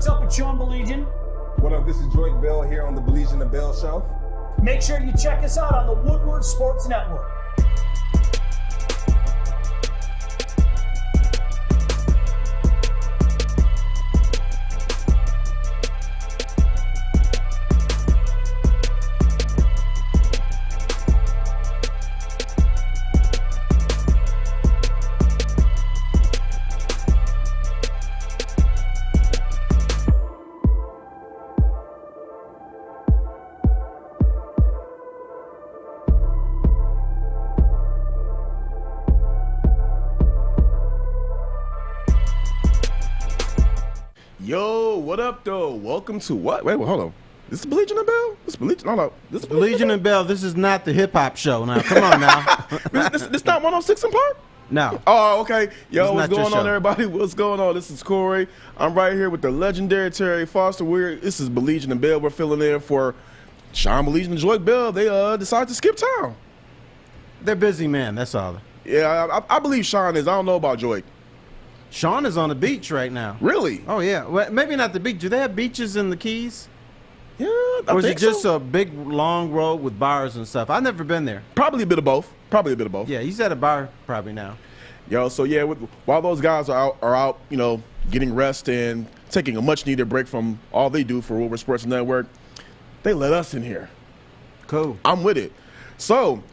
what's up? It's Sean Baligian. What up? This is Joyce Bell here on the Baligian and Bell show. Make sure you check us out on the Woodward Sports Network. Yo, what up, though? Welcome to what? Wait, hold on. This is Baligian and Bell? This is Baligian? Hold on. This is Baligian and Bell, this is not the hip-hop show. Now, come on now. this not 106 in Park? No. Oh, okay. Yo, what's going on, show. everybody? What's going on? This is Kory. I'm right here with the legendary Terry Foster. This is Baligian and Bell. We're filling in for Sean Baligian and Joy Bell. They decided to skip town. They're busy, man. That's all. Yeah, I believe Sean is. I don't know about Joy. Sean is on the beach right now. Really? Oh, yeah. Well, maybe not the beach. Do they have beaches in the Keys? Yeah, or is it just a big, long road with bars and stuff? I've never been there. Probably a bit of both. Yeah, he's at a bar probably now. Yo, so yeah, while those guys are out, you know, getting rest and taking a much-needed break from all they do for Woodward Sports Network, they let us in here. Cool. I'm with it. So,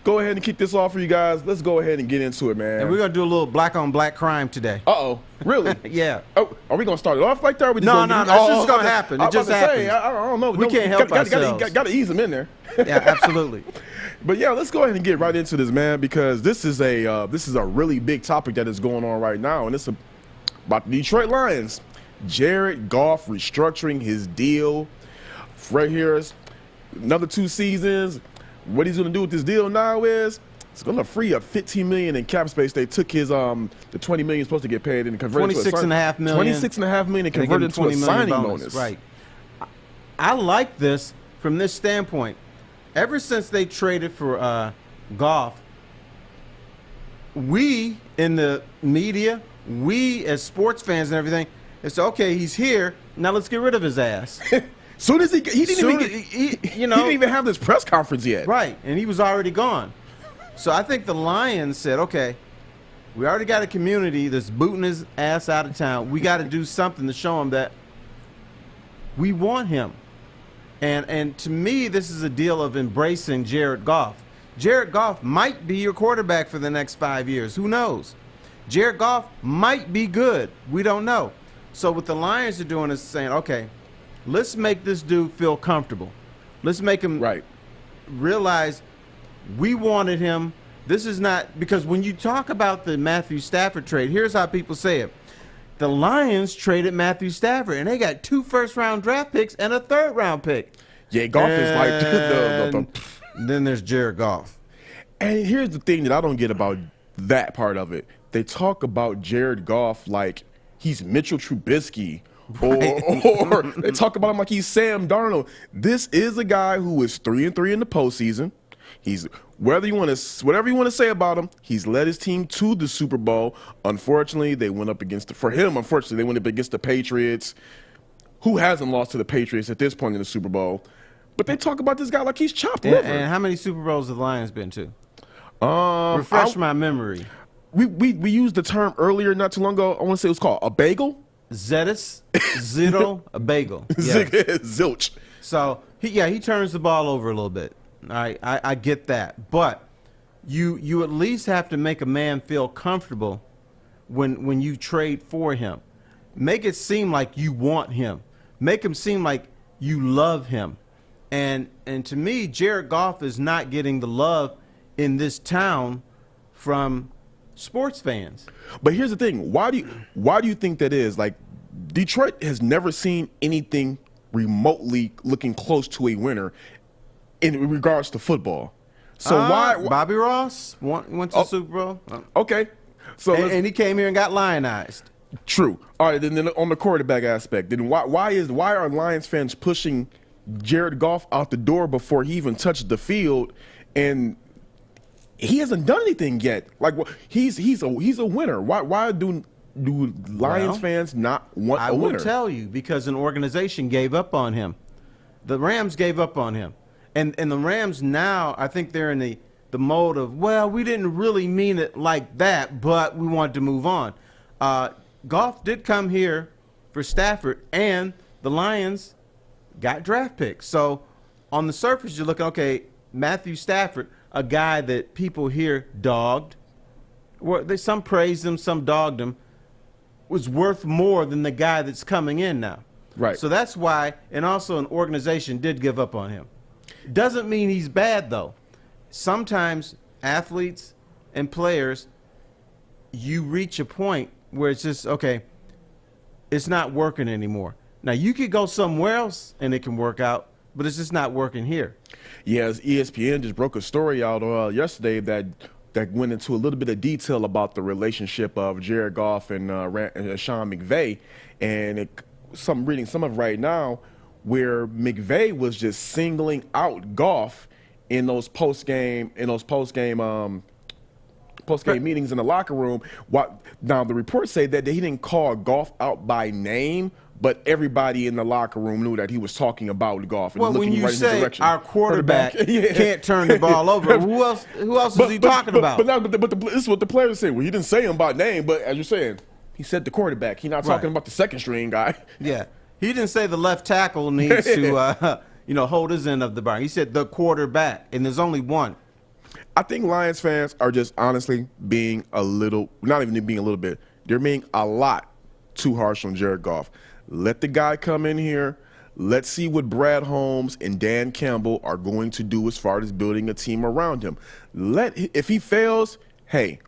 go ahead and kick this off for you guys. Let's go ahead and get into it, man. And we're going to do a little black-on-black crime today. Uh-oh. Really? Yeah. Oh, are we going to start it off like that? No, that's just going to happen. It just happens. I don't know. We can't help ourselves. Got to ease them in there. Yeah, absolutely. But yeah, let's go ahead and get right into this, man, because this is a really big topic that is going on right now, and it's about the Detroit Lions. Jared Goff restructuring his deal. Right here is another 2 seasons. What he's going to do with this deal now is it's going to free up $15 million in cap space. They took his the $20 million supposed to get paid and converted to $26.5 million. $26.5 million and converted into a signing bonus. Right. I like this from this standpoint. Ever since they traded for Goff, we in the media, we as sports fans and everything, it's okay. He's here now. Let's get rid of his ass. Soon as he didn't even have this press conference yet. Right, and he was already gone. So I think the Lions said, okay, we already got a community that's booting his ass out of town. We got to do something to show him that we want him. And to me, this is a deal of embracing Jared Goff. Jared Goff might be your quarterback for the next 5 years. Who knows? Jared Goff might be good. We don't know. So what the Lions are doing is saying, okay, let's make this dude feel comfortable. Let's make him realize we wanted him. This is not – because when you talk about the Matthew Stafford trade, here's how people say it. The Lions traded Matthew Stafford, and they got 2 first-round draft picks and a 3rd-round pick. Yeah, Goff is like then there's Jared Goff. And here's the thing that I don't get about that part of it. They talk about Jared Goff like he's Mitchell Trubisky. Or they talk about him like he's Sam Darnold. This is a guy who is 3-3 in the postseason. He's whatever you want to say about him, he's led his team to the Super Bowl. Unfortunately, they went up against the Patriots, who hasn't lost to the Patriots at this point in the Super Bowl. But they talk about this guy like he's chopped liver. And how many Super Bowls have the Lions been to? Refresh my memory. We used the term earlier, not too long ago. I want to say it was called a bagel. Zetis, Zittle, a bagel. Yes. Zilch. So he turns the ball over a little bit. All right, I get that, but you at least have to make a man feel comfortable when you trade for him. Make it seem like you want him. Make him seem like you love him. And to me, Jared Goff is not getting the love in this town from sports fans. But here's the thing: why do you think that is? Like, Detroit has never seen anything remotely looking close to a winner in regards to football. So why Bobby Ross went to the Super Bowl? Okay, so and he came here and got lionized. True. All right, then on the quarterback aspect, then why are Lions fans pushing Jared Goff out the door before he even touched the field, and he hasn't done anything yet? Like, he's a winner. Why do Lions fans not want I a winner? will tell you, because an organization gave up on him. The Rams gave up on him. And the Rams now, I think they're in the mode of, well, we didn't really mean it like that, but we wanted to move on. Goff did come here for Stafford, and the Lions got draft picks. So on the surface, you're looking, okay, Matthew Stafford, a guy that people here dogged. Well, some praised him, some dogged him, was worth more than the guy that's coming in now. Right. So that's why, and also an organization did give up on him. Doesn't mean he's bad, though. Sometimes athletes and players, you reach a point where it's just, okay, it's not working anymore. Now, you could go somewhere else and it can work out, but it's just not working here. Yes, ESPN just broke a story out yesterday that went into a little bit of detail about the relationship of Jared Goff and Sean McVay, and reading some of it right now, where McVay was just singling out Goff in those post game meetings in the locker room. Now the reports say that he didn't call Goff out by name, but everybody in the locker room knew that he was talking about Goff. And well, looking when you right in his say direction. our quarterback Yeah. can't turn the ball over, who else is he talking about? But this is what the players say. Well, he didn't say him by name, but as you're saying, he said the quarterback. He's not talking about the second string guy. Yeah, he didn't say the left tackle needs to hold his end of the bargain. He said the quarterback, and there's only one. I think Lions fans are just honestly being not even being a little bit, they're being a lot too harsh on Jared Goff. Let the guy come in here. Let's see what Brad Holmes and Dan Campbell are going to do as far as building a team around him. If he fails, hey,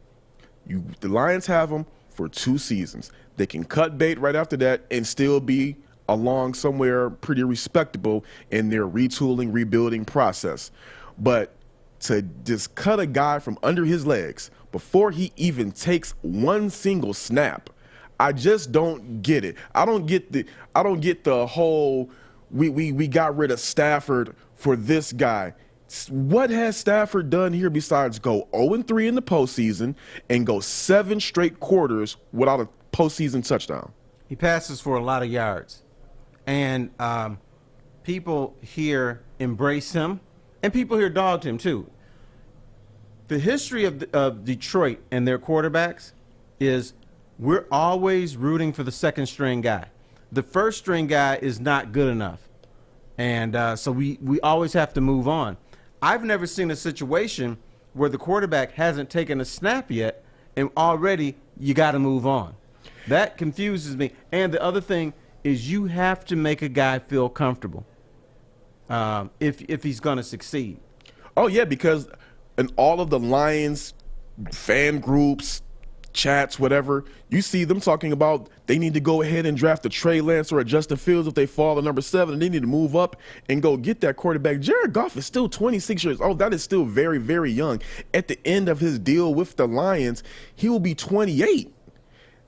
the Lions have him for 2 seasons. They can cut bait right after that and still be along somewhere pretty respectable in their retooling, rebuilding process. But to just cut a guy from under his legs before he even takes one single snap, I just don't get it. I don't get the whole we got rid of Stafford for this guy. What has Stafford done here besides go 0-3 in the postseason and go 7 straight quarters without a postseason touchdown? He passes for a lot of yards, and people here embrace him, and people here dogged him too. The history of Detroit and their quarterbacks is we're always rooting for the second string guy. The first string guy is not good enough. And so we always have to move on. I've never seen a situation where the quarterback hasn't taken a snap yet and already you got to move on. That confuses me. And the other thing is you have to make a guy feel comfortable if he's going to succeed. Oh, yeah, because in all of the Lions fan groups, chats, whatever, you see them talking about they need to go ahead and draft a Trey Lance or a Justin Fields if they fall to number 7, and they need to move up and go get that quarterback. Jared Goff is still 26 years old. That is still very, very young. At the end of his deal with the Lions, he will be 28.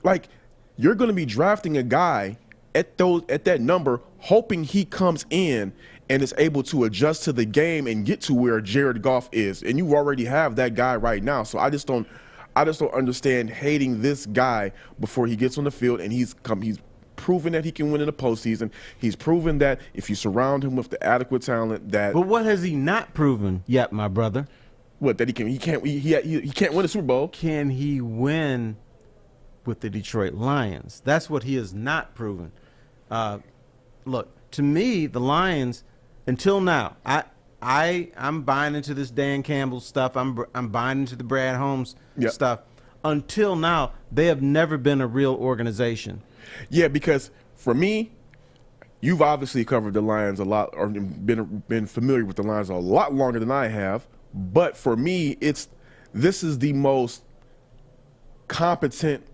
Like, you're going to be drafting a guy at that number, hoping he comes in and is able to adjust to the game and get to where Jared Goff is. And you already have that guy right now. So I just don't understand hating this guy before he gets on the field, and he's proven that he can win in the postseason. He's proven that if you surround him with the adequate talent that. But what has he not proven yet, my brother? What, that he can't win a Super Bowl? Can he win with the Detroit Lions? That's what he has not proven. Look, to me, the Lions, until now, I'm buying into this Dan Campbell stuff. I'm buying into the Brad Holmes stuff. Until now, they have never been a real organization. Yeah, because for me, you've obviously covered the Lions a lot, or been familiar with the Lions a lot longer than I have. But for me, this is the most competent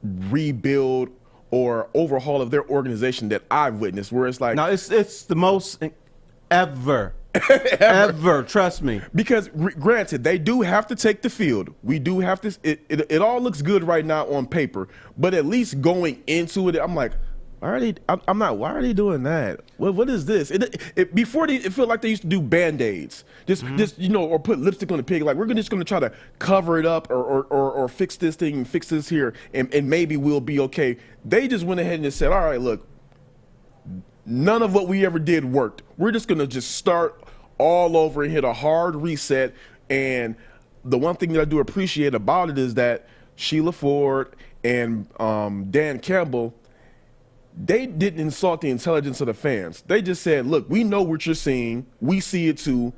rebuild or overhaul of their organization that I've witnessed. Where it's like, no, it's the most ever. Ever, trust me. Because granted, they do have to take the field. We do have to. It all looks good right now on paper, but at least going into it, I'm like, Why are they? I'm not. Why are they doing that? What is this? Before it felt like they used to do Band-Aids, just or put lipstick on the pig. Like we're just going to try to cover it up or fix this thing and fix this here, and maybe we'll be okay. They just went ahead and just said, all right, look, none of what we ever did worked. We're just going to just start all over and hit a hard reset. And the one thing that I do appreciate about it is that Sheila Ford and Dan Campbell, they didn't insult the intelligence of the fans. They just said, look, we know what you're seeing. We see it too.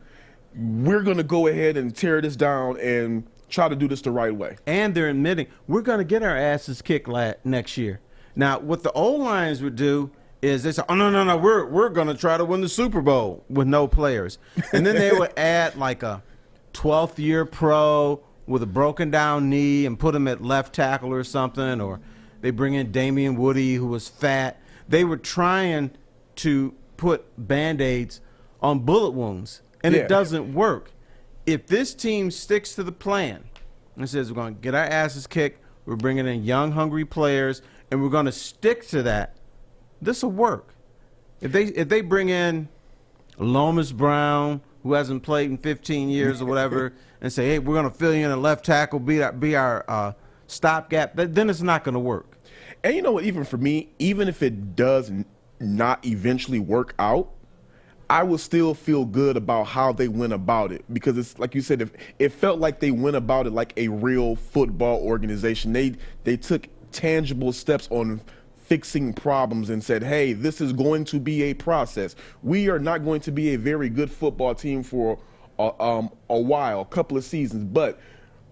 We're going to go ahead and tear this down and try to do this the right way. And they're admitting we're going to get our asses kicked next year. Now, what the old Lions would do is they say, oh, no, we're going to try to win the Super Bowl with no players. And then they would add like a 12th year pro with a broken down knee and put him at left tackle or something, or they bring in Damian Woody, who was fat. They were trying to put Band-Aids on bullet wounds, and it doesn't work. If this team sticks to the plan and says we're going to get our asses kicked, we're bringing in young, hungry players, and we're going to stick to that, this will work. If they bring in Lomas Brown, who hasn't played in 15 years or whatever, and say, hey, we're going to fill you in a left tackle, be our stopgap, then it's not going to work. And you know what, even for me, even if it does not eventually work out, I will still feel good about how they went about it, because it's like you said, if it felt like they went about it like a real football organization. They took tangible steps on fixing problems and said, hey, this is going to be a process. We are not going to be a very good football team for a while, a couple of seasons, but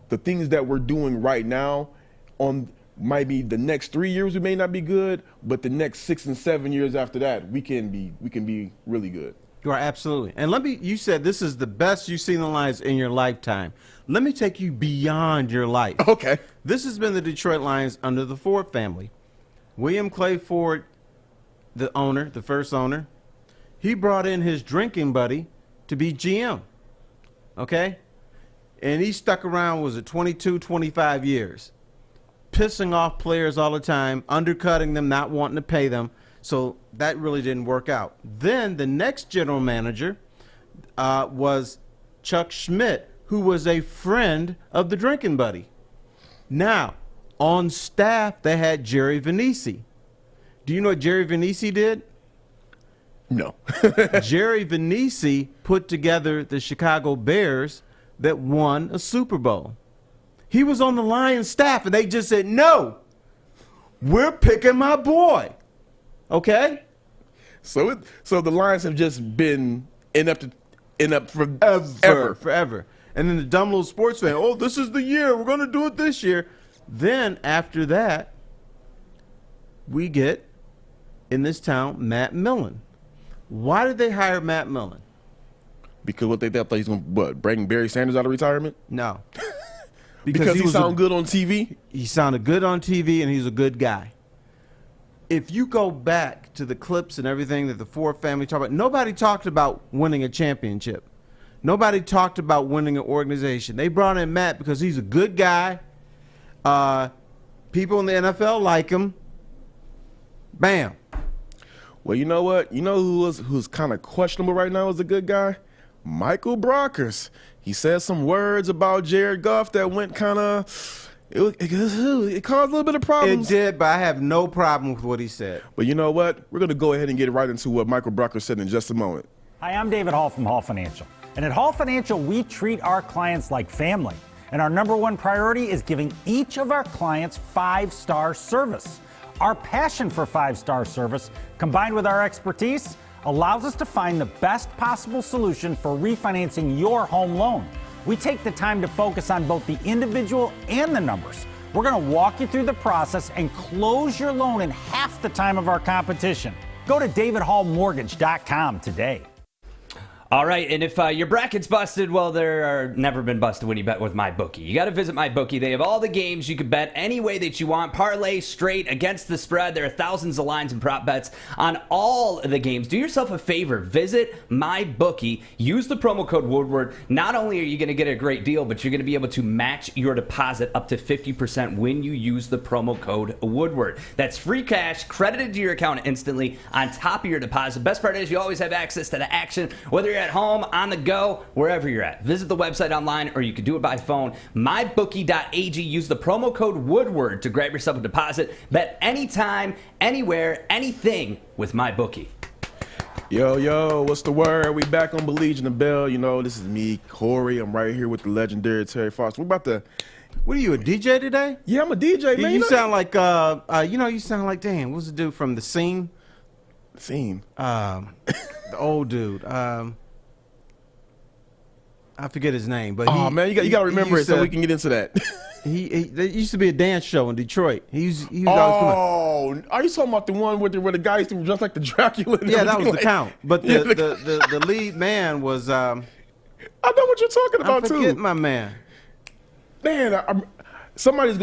the things that we're doing right now might be the next 3 years we may not be good, but the next 6 and 7 years after that we can be really good. You are absolutely. And you said this is the best you've seen the Lions in your lifetime. Let me take you beyond your life. Okay. This has been the Detroit Lions under the Ford family. William Clay Ford, the first owner, he brought in his drinking buddy to be GM. Okay? And he stuck around, was it 22, 25 years, pissing off players all the time, undercutting them, not wanting to pay them. So that really didn't work out. Then the next general manager was Chuck Schmidt, who was a friend of the drinking buddy. Now, on staff, they had Jerry Venisi. Do you know what Jerry Venisi did? No. Jerry Venisi put together the Chicago Bears that won a Super Bowl. He was on the Lions staff, and they just said, no, we're picking my boy. Okay? So the Lions have just been inept forever. And then the dumb little sports fan, oh, this is the year. We're going to do it this year. Then after that, we get, in this town, Matt Millen. Why did they hire Matt Millen? Because what they thought he was going to bring Barry Sanders out of retirement? No. Because he sounded good on TV? He sounded good on TV, and he's a good guy. If you go back to the clips and everything that the Ford family talked about, nobody talked about winning a championship. Nobody talked about winning an organization. They brought in Matt because he's a good guy. People in the NFL like him. Bam. Well, you know what? You know who's kind of questionable right now as a good guy? Michael Brockers. He said some words about Jared Goff that went kind of... It caused a little bit of problems. It did, but I have no problem with what he said. But you know what? We're going to go ahead and get right into what Michael Brockers said in just a moment. Hi, I'm David Hall from Hall Financial. And at Hall Financial, we treat our clients like family. And our number one priority is giving each of our clients 5-star service. Our passion for 5-star service, combined with our expertise, allows us to find the best possible solution for refinancing your home loan. We take the time to focus on both the individual and the numbers. We're going to walk you through the process and close your loan in half the time of our competition. Go to davidhallmortgage.com today. All right, and if your bracket's busted, well, there are never been busted when you bet with MyBookie. You got to visit MyBookie. They have all the games you can bet any way that you want. Parlay, straight, against the spread. There are thousands of lines and prop bets on all the games. Do yourself a favor. Visit MyBookie. Use the promo code Woodward. Not only are you going to get a great deal, but you're going to be able to match your deposit up to 50% when you use the promo code Woodward. That's free cash credited to your account instantly on top of your deposit. Best part is you always have access to the action, whether you're at home, on the go, wherever you're at. Visit the website online, or you can do it by phone. MyBookie.ag. Use the promo code Woodward to grab yourself a deposit. Bet anytime, anywhere, anything with MyBookie. Yo, what's the word? We back on Baligian and Bell. You know, this is me, Kory. I'm right here with the legendary Terry Foster. We're about to... What are you, a DJ today? Yeah, I'm a DJ, man. You sound like, you sound like, damn, what's the dude from The Scene? Scene. The old dude. I forget his name, but man, you got to remember it so we can get into that. There used to be a dance show in Detroit. He was always Oh, are you talking about the one where the guy used to dress like the Dracula? Yeah, that was the Count. But the lead man was. I know what you're talking about too. I forget my man. Man, somebody's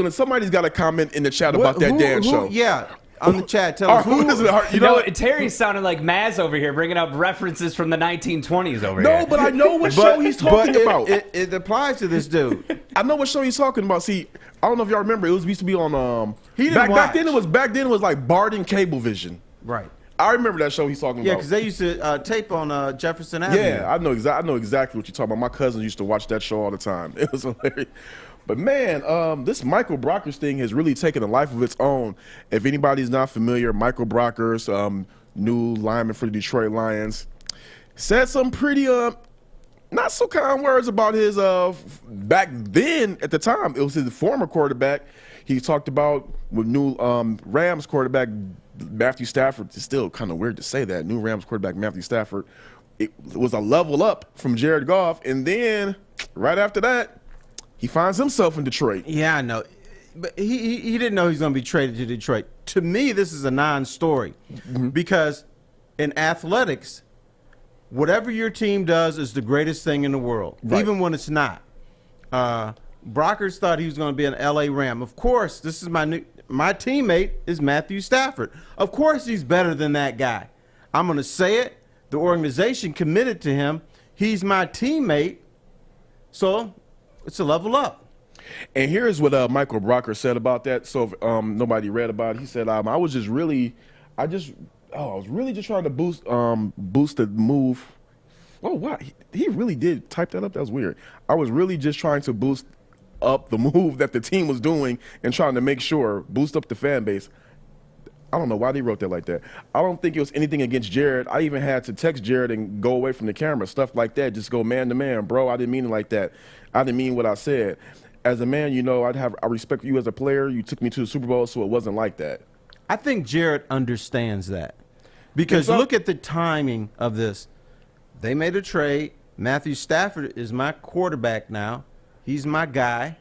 got to comment in the chat about that dance show. Yeah. On the chat, tell us who is it? You know, Terry's sounding like Maz over here, bringing up references from the 1920s over here. No, but I know what show he's talking about. It applies to this dude. I know what show he's talking about. See, I don't know if y'all remember. It used to be on. Back then it was like Barden Cablevision. Right. I remember that show he's talking about. Yeah, because they used to tape on Jefferson Avenue. Yeah, I know exactly what you're talking about. My cousins used to watch that show all the time. It was hilarious. But man, this Michael Brockers thing has really taken a life of its own. If anybody's not familiar, Michael Brockers, new lineman for the Detroit Lions, said some pretty not so kind words about his back then. At the time, it was his former quarterback. He talked about with new Rams quarterback Matthew Stafford. It's still kind of weird to say that. New Rams quarterback Matthew Stafford. It was a level up from Jared Goff, and then right after that, he finds himself in Detroit. Yeah, I know. But he didn't know he was going to be traded to Detroit. To me, this is a non-story because in athletics, whatever your team does is the greatest thing in the world, even when it's not. Brockers thought he was going to be an L.A. Ram. Of course, this is my teammate is Matthew Stafford. Of course, he's better than that guy. I'm going to say it. The organization committed to him. He's my teammate. So it's a level up. And here's what Michael Brocker said about that. So if nobody read about it, he said, I was really just trying to boost the move. Oh, wow. He really did type that up. That was weird. I was really just trying to boost up the move that the team was doing and trying to make sure, boost up the fan base. I don't know why they wrote that like that. I don't think it was anything against Jared. I even had to text Jared and go away from the camera, stuff like that. Just go man to man, bro. I didn't mean it like that. I didn't mean what I said. As a man, you know, I respect you as a player. You took me to the Super Bowl, so it wasn't like that. I think Jared understands that because look at the timing of this. They made a trade. Matthew Stafford is my quarterback now. He's my guy.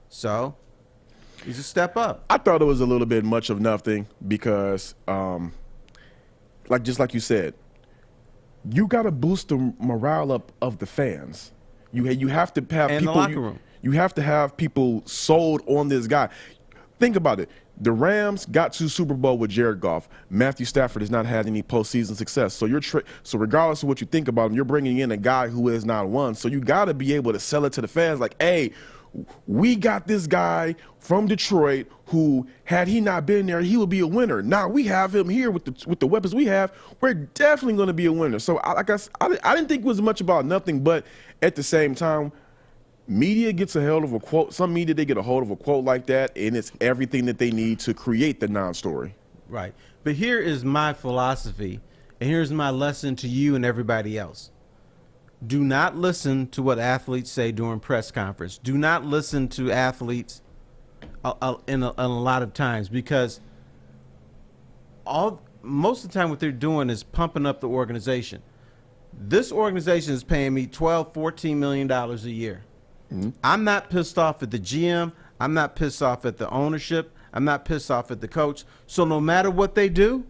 So he's a step up. I thought it was a little bit much of nothing because, just like you said, you got to boost the morale up of the fans. You have to have and people. The locker room. You have to have people sold on this guy. Think about it. The Rams got to Super Bowl with Jared Goff. Matthew Stafford has not had any postseason success. So so regardless of what you think about him, you're bringing in a guy who has not won. So you got to be able to sell it to the fans like, hey, we got this guy from Detroit who, had he not been there, he would be a winner. Now we have him here with the weapons we have. We're definitely going to be a winner. So I didn't think it was much about nothing, but at the same time, media gets a hold of a quote. Some media, they get a hold of a quote like that, and it's everything that they need to create the non-story. Right. But here is my philosophy, and here's my lesson to you and everybody else. Do not listen to what athletes say during press conference. Do not listen to athletes in a lot of times because most of the time what they're doing is pumping up the organization. This organization is paying me $12, $14 million a year. Mm-hmm. I'm not pissed off at the GM. I'm not pissed off at the ownership. I'm not pissed off at the coach. So no matter what they do,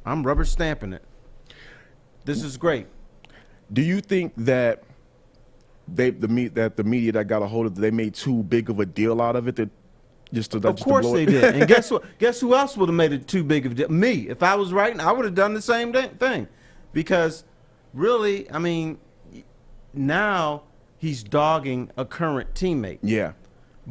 I'm rubber stamping it. This is great. Do you think that the media that got a hold of it, they made too big of a deal out of it? Of course they did. And guess what? Guess who else would have made it too big of a deal? Me. If I was writing, I would have done the same thing. Because really, I mean, now he's dogging a current teammate. Yeah.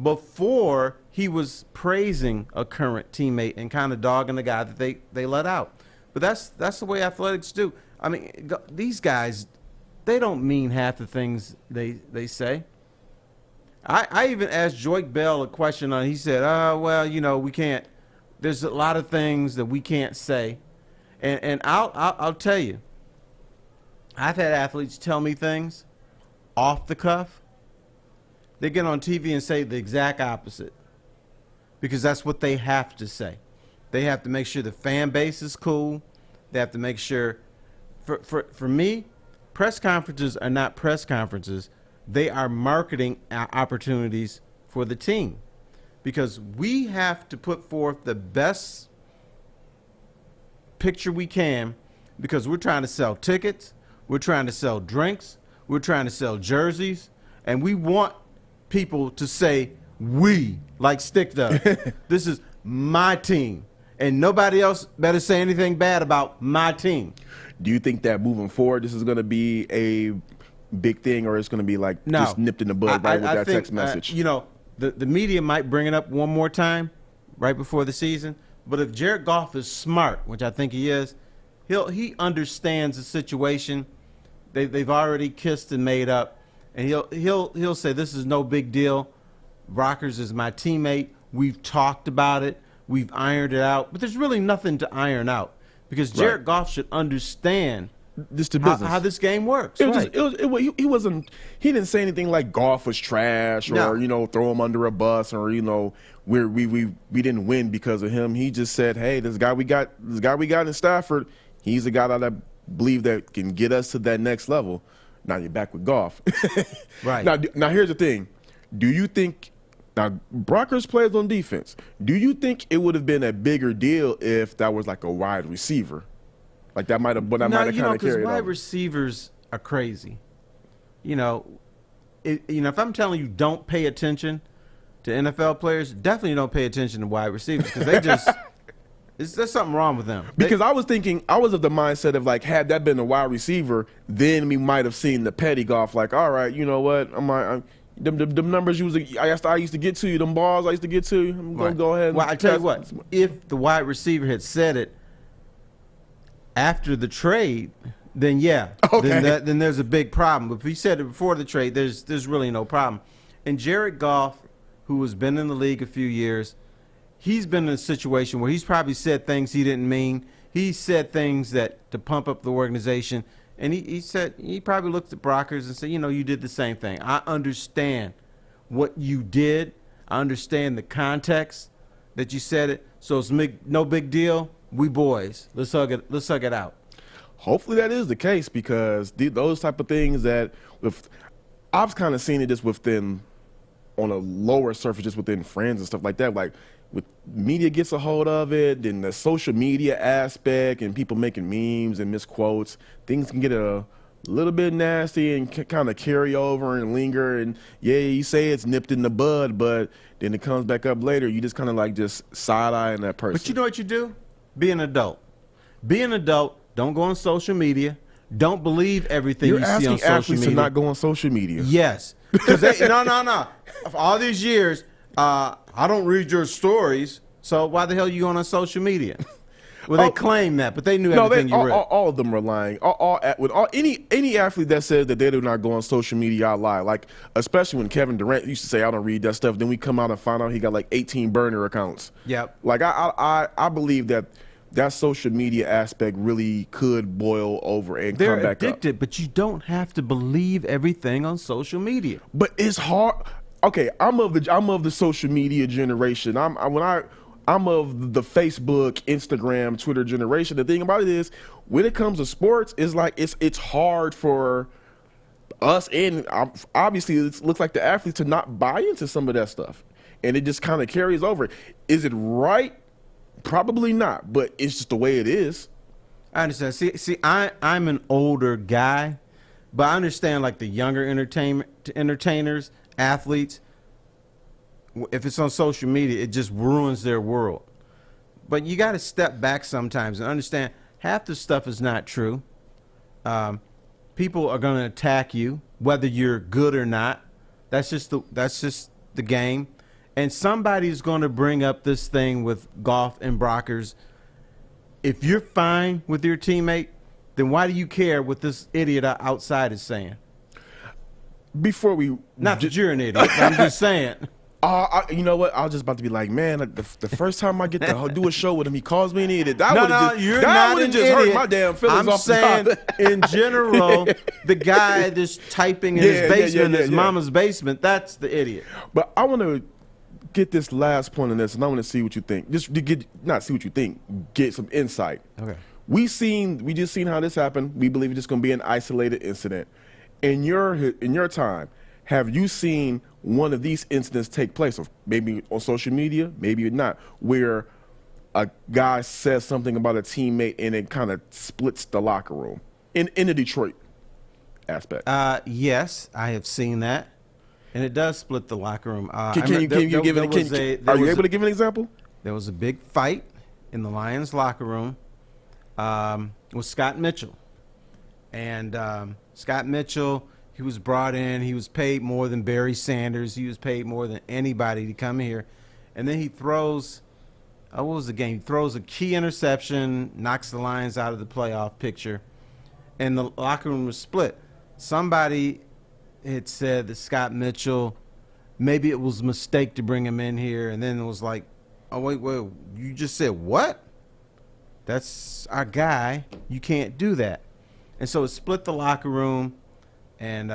Before, he was praising a current teammate and kind of dogging the guy that they let out. But that's the way athletics do. I mean, these guys, they don't mean half the things they say. I even asked Joyke Bell a question on. He said, well, you know, we can't. There's a lot of things that we can't say, and I'll tell you. I've had athletes tell me things off the cuff. They get on TV and say the exact opposite because that's what they have to say. They have to make sure the fan base is cool. They have to make sure. For me, press conferences are not press conferences. They are marketing opportunities for the team because we have to put forth the best picture we can because we're trying to sell tickets, we're trying to sell drinks, we're trying to sell jerseys, and we want people to say we, like Stick does. This is my team, and nobody else better say anything bad about my team. Do you think that moving forward, this is going to be a big thing, or it's going to be like just nipped in the bud right with that text message? You know, the media might bring it up one more time right before the season, but if Jared Goff is smart, which I think he is, he understands the situation. They've already kissed and made up, and he'll say this is no big deal. Rockers is my teammate. We've talked about it. We've ironed it out, but there's really nothing to iron out because Jared Goff should understand this to business. How this game works. He didn't say anything like Goff was trash or you know, throw him under a bus or you know we didn't win because of him. He just said, hey, this guy we got in Stafford, he's a guy that I believe that can get us to that next level. Now you're back with Goff. Right. Now here's the thing. Do you think Brockers plays on defense? Do you think it would have been a bigger deal if that was like a wide receiver? Like that might have, but that might have kind of carried on. Wide receivers are crazy. You know, if I'm telling you don't pay attention to NFL players, definitely don't pay attention to wide receivers because they just there's something wrong with them. Because I was of the mindset of like, had that been a wide receiver, then we might have seen the petty Goff. Like, all right, you know what? Them numbers I used to get to you, them balls I used to get to you. I'm gonna go ahead. Well, I tell you what, if the wide receiver had said it after the trade, then yeah, then there's a big problem. But if he said it before the trade, there's really no problem. And Jared Goff, who has been in the league a few years, he's been in a situation where he's probably said things he didn't mean. He said things that to pump up the organization. And he said he probably looked at Brockers and said, you know, you did the same thing. I understand what you did. I understand the context that you said it. So it's no big deal. We boys. Let's hug it out. Hopefully that is the case because those type of things that I've kind of seen it just within on a lower surface, just within friends and stuff like that. Like with media gets a hold of it, then the social media aspect and people making memes and misquotes, things can get a little bit nasty and kind of carry over and linger. And yeah, you say it's nipped in the bud, but then it comes back up later. You just kind of like just side-eyeing that person. But you know what you do? Be an adult. Be an adult. Don't go on social media. Don't believe everything you see on social media. You're asking athletes to not go on social media. Yes. Because no. For all these years, I don't read your stories, so why the hell are you going on social media? Well, they claim that, but they knew everything you read. All of them are lying. Any athlete that says that they do not go on social media, I lie. Like, especially when Kevin Durant used to say, I don't read that stuff. Then we come out and find out he got like 18 burner accounts. Yep. Like, I believe that social media aspect really could boil over and come back up. They're addicted, but you don't have to believe everything on social media. But it's hard. Okay, I'm of the social media generation. I'm of the Facebook, Instagram, Twitter generation. The thing about it is, when it comes to sports, it's like it's hard for us and obviously it looks like the athletes to not buy into some of that stuff, and it just kind of carries over. Is it right? Probably not, but it's just the way it is. I understand. See, I'm an older guy But I understand, like, the younger entertainers, athletes, if it's on social media, it just ruins their world. But you got to step back sometimes and understand half the stuff is not true. People are going to attack you, whether you're good or not. That's just the game. And somebody's going to bring up this thing with Goff and Brockers. If you're fine with your teammate, then why do you care what this idiot outside is saying? Before we... Not that you're an idiot. I'm just saying. You know what? I was just about to be like, man, the first time I get to do a show with him, he calls me an idiot. You're not an idiot. Hurt my damn feelings I'm off saying, the top. in general, the guy that's typing in his basement, his mama's basement, that's the idiot. But I want to get this last point on this, and I want to see what you think. Just to get, not see what you think, get some insight. Okay. We just seen how this happened. We believe it's just going to be an isolated incident. In your time, have you seen one of these incidents take place, or maybe on social media, maybe not, where a guy says something about a teammate and it kind of splits the locker room in the Detroit aspect? Yes, I have seen that, and it does split the locker room. Are you able to give an example? There was a big fight in the Lions locker room with Scott Mitchell, and Scott Mitchell. He was brought in. He was paid more than Barry Sanders. He was paid more than anybody to come here. And then he throws, what was the game? He throws a key interception, knocks the Lions out of the playoff picture, and the locker room was split. Somebody had said that Scott Mitchell, maybe it was a mistake to bring him in here. And then it was like, oh, wait, you just said what? That's our guy. You can't do that. And so it split the locker room. And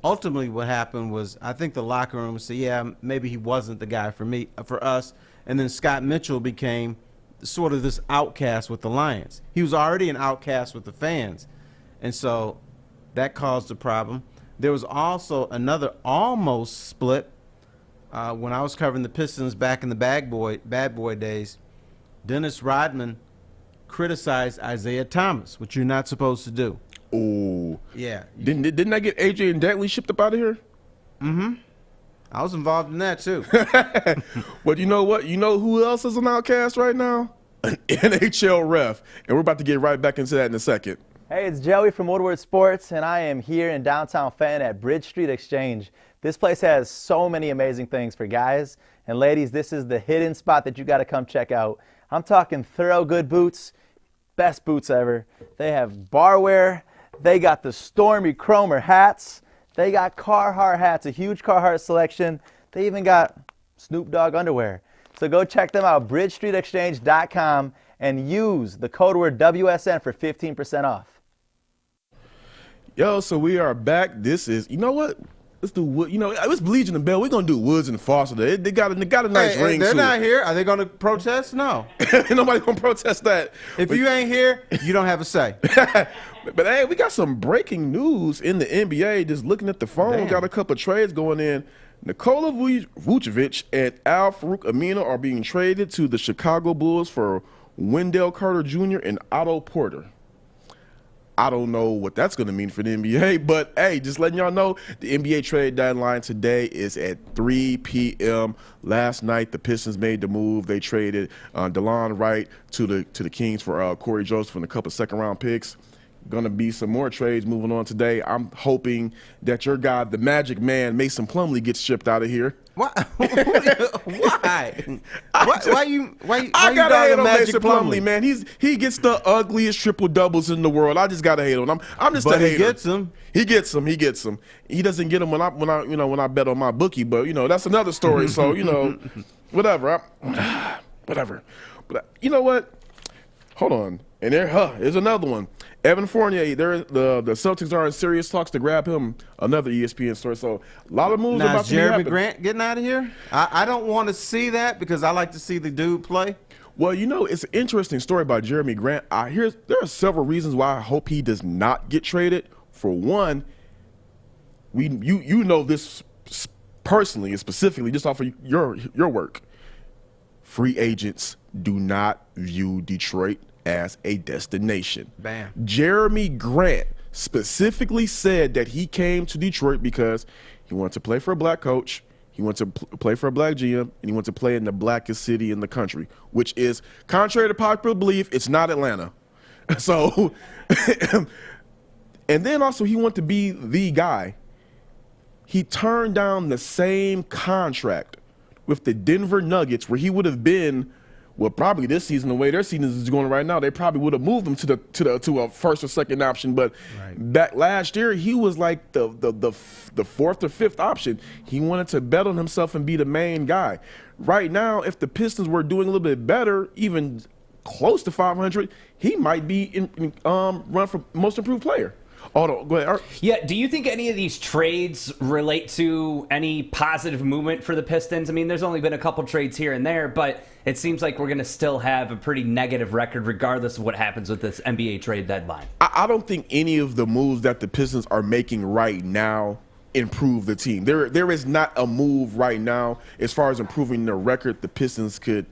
ultimately what happened was, I think the locker room said, yeah, maybe he wasn't the guy for us. And then Scott Mitchell became sort of this outcast with the Lions. He was already an outcast with the fans. And so that caused a problem. There was also another almost split when I was covering the Pistons back in the bad boy days. Dennis Rodman criticized Isaiah Thomas, which you're not supposed to do. Oh, yeah. Didn't I get AJ and Dantley shipped up out of here? Mm-hmm. I was involved in that too. But you know what? You know who else is an outcast right now? An NHL ref. And we're about to get right back into that in a second. Hey, it's Joey from Woodward Sports, and I am here in downtown Fenton at Bridge Street Exchange. This place has so many amazing things for guys. And ladies, this is the hidden spot that you got to come check out. I'm talking thorough good boots, best boots ever. They have barware. They got the Stormy Cromer hats. They got Carhartt hats, a huge Carhartt selection. They even got Snoop Dogg underwear. So go check them out, bridgestreetexchange.com, and use the code word WSN for 15% off. Yo, so we are back. This is, you know what? Let's do Wood. You know, it's Baligian and Bell. We're gonna do Woods and Foster. They got a nice ring. They're to not it. here. Are they gonna protest? No. Nobody gonna protest that. If you ain't here, you don't have a say. But hey, we got some breaking news in the NBA. Just looking at the phone, Damn. got a couple of trades going in. Nikola Vucevic and Al-Farouq Aminu are being traded to the Chicago Bulls for Wendell Carter Jr. and Otto Porter. I don't know what that's going to mean for the NBA, but hey, just letting y'all know, the NBA trade deadline today is at 3 p.m. Last night, the Pistons made the move. They traded DeLon Wright to the Kings for Corey Joseph and a couple second-round picks. Going to be some more trades moving on today. I'm hoping that your guy, the Magic Man, Mason Plumlee, gets shipped out of here. Why? Why? Why you gotta hate on Magic Mason Plumlee, man. He gets the ugliest triple doubles in the world. I just gotta hate on him. I'm just a hater. He gets them. He gets them. He doesn't get them when I bet on my bookie, but that's another story. So whatever. Whatever. But you know what? Hold on. And there's another one. Evan Fournier, the Celtics are in serious talks to grab him. Another ESPN story. So a lot of moves now, about is to Jeremy happen. Grant getting out of here? I don't want to see that because I like to see the dude play. Well, it's an interesting story about Jeremy Grant. There are several reasons why I hope he does not get traded. For one, you know this personally and specifically just off of your work. Free agents do not view Detroit as a destination. Bam. Jeremy Grant specifically said that he came to Detroit because he wanted to play for a black coach, he wanted to play for a black GM, and he wanted to play in the blackest city in the country, which is, contrary to popular belief, it's not Atlanta. So, and then also he wanted to be the guy. He turned down the same contract with the Denver Nuggets, where he would have been, well, probably this season, the way their season is going right now, they probably would have moved him to a first or second option. But back last year, he was like the fourth or fifth option. He wanted to bet on himself and be the main guy. Right now, if the Pistons were doing a little bit better, even close to 500, he might be run for most improved player. Hold on, go ahead. Yeah, do you think any of these trades relate to any positive movement for the Pistons? I mean, there's only been a couple trades here and there, but it seems like we're going to still have a pretty negative record regardless of what happens with this NBA trade deadline. I don't think any of the moves that the Pistons are making right now improve the team. There is not a move right now as far as improving the record the Pistons could,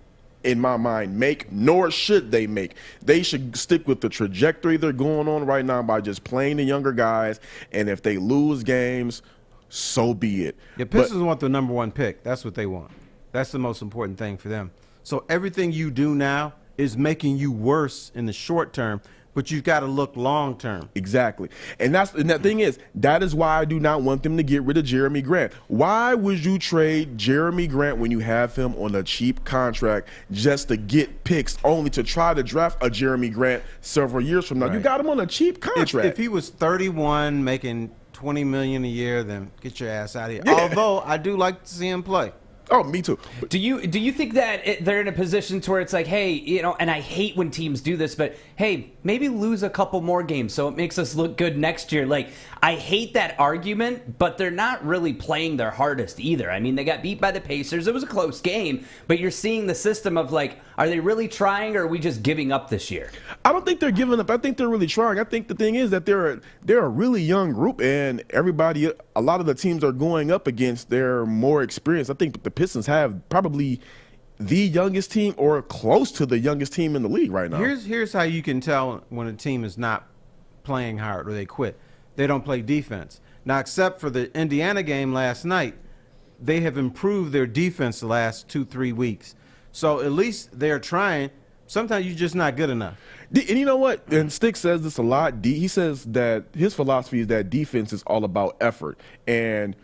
in my mind, make, nor should they make. They should stick with the trajectory they're going on right now by just playing the younger guys, and if they lose games, so be it. The Pistons want the #1 pick. That's what they want. That's the most important thing for them. So everything you do now is making you worse in the short term, but you've got to look long term. Exactly. And the thing is, that is why I do not want them to get rid of Jeremy Grant. Why would you trade Jeremy Grant when you have him on a cheap contract just to get picks, only to try to draft a Jeremy Grant several years from now? Right. You got him on a cheap contract. If he was 31 making $20 million a year, then get your ass out of here. Yeah. Although I do like to see him play. Oh, me too. Do you think that they're in a position to where it's like, hey, you know, and I hate when teams do this, but hey, maybe lose a couple more games so it makes us look good next year? Like, I hate that argument, but they're not really playing their hardest either. I mean, they got beat by the Pacers. It was a close game, but you're seeing the system of like, are they really trying, or are we just giving up this year? I don't think they're giving up. I think they're really trying. I think the thing is that they're a really young group, and everybody, a lot of the teams are going up against their more experienced. I think the Pistons have probably the youngest team or close to the youngest team in the league right now. Here's how you can tell when a team is not playing hard or they quit. They don't play defense. Now, except for the Indiana game last night, they have improved their defense the last 2-3 weeks. So at least they're trying. Sometimes you're just not good enough. And you know what? And Stick says this a lot. He says that his philosophy is that defense is all about effort. And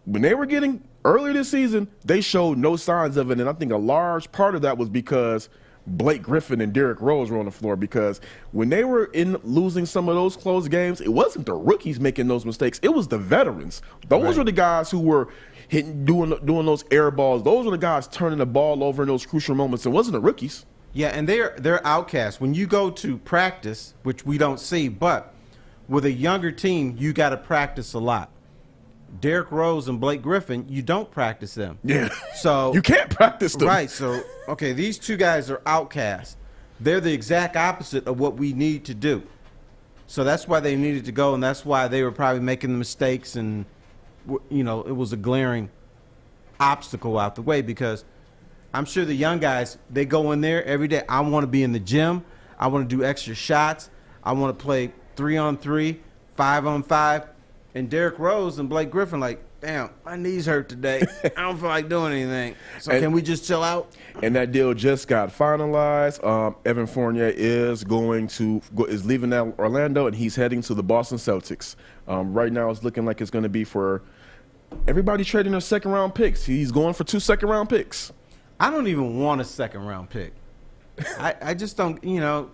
when they were getting earlier this season, they showed no signs of it. And I think a large part of that was because Blake Griffin and Derrick Rose were on the floor, because when they were in losing some of those close games, it wasn't the rookies making those mistakes. It was the veterans. Those were the guys who were hitting, doing those air balls. Those were the guys turning the ball over in those crucial moments. It wasn't the rookies. Yeah, and they're outcasts. When you go to practice, which we don't see, but with a younger team, you got to practice a lot. Derrick Rose and Blake Griffin, you don't practice them. Yeah. So you can't practice them. Right. So, okay, these two guys are outcasts. They're the exact opposite of what we need to do. So that's why they needed to go, and that's why they were probably making the mistakes, and, you know, it was a glaring obstacle out the way, because I'm sure the young guys, they go in there every day. I want to be in the gym. I want to do extra shots. I want to play 3-on-3, 5-on-5. And Derrick Rose and Blake Griffin, like, damn, my knees hurt today. I don't feel like doing anything. So can we just chill out? And that deal just got finalized. Evan Fournier is leaving Orlando, and he's heading to the Boston Celtics. Right now, it's looking like it's going to be for everybody trading their second-round picks. He's going for 2 second-round picks. I don't even want a second-round pick. I just don't, you know.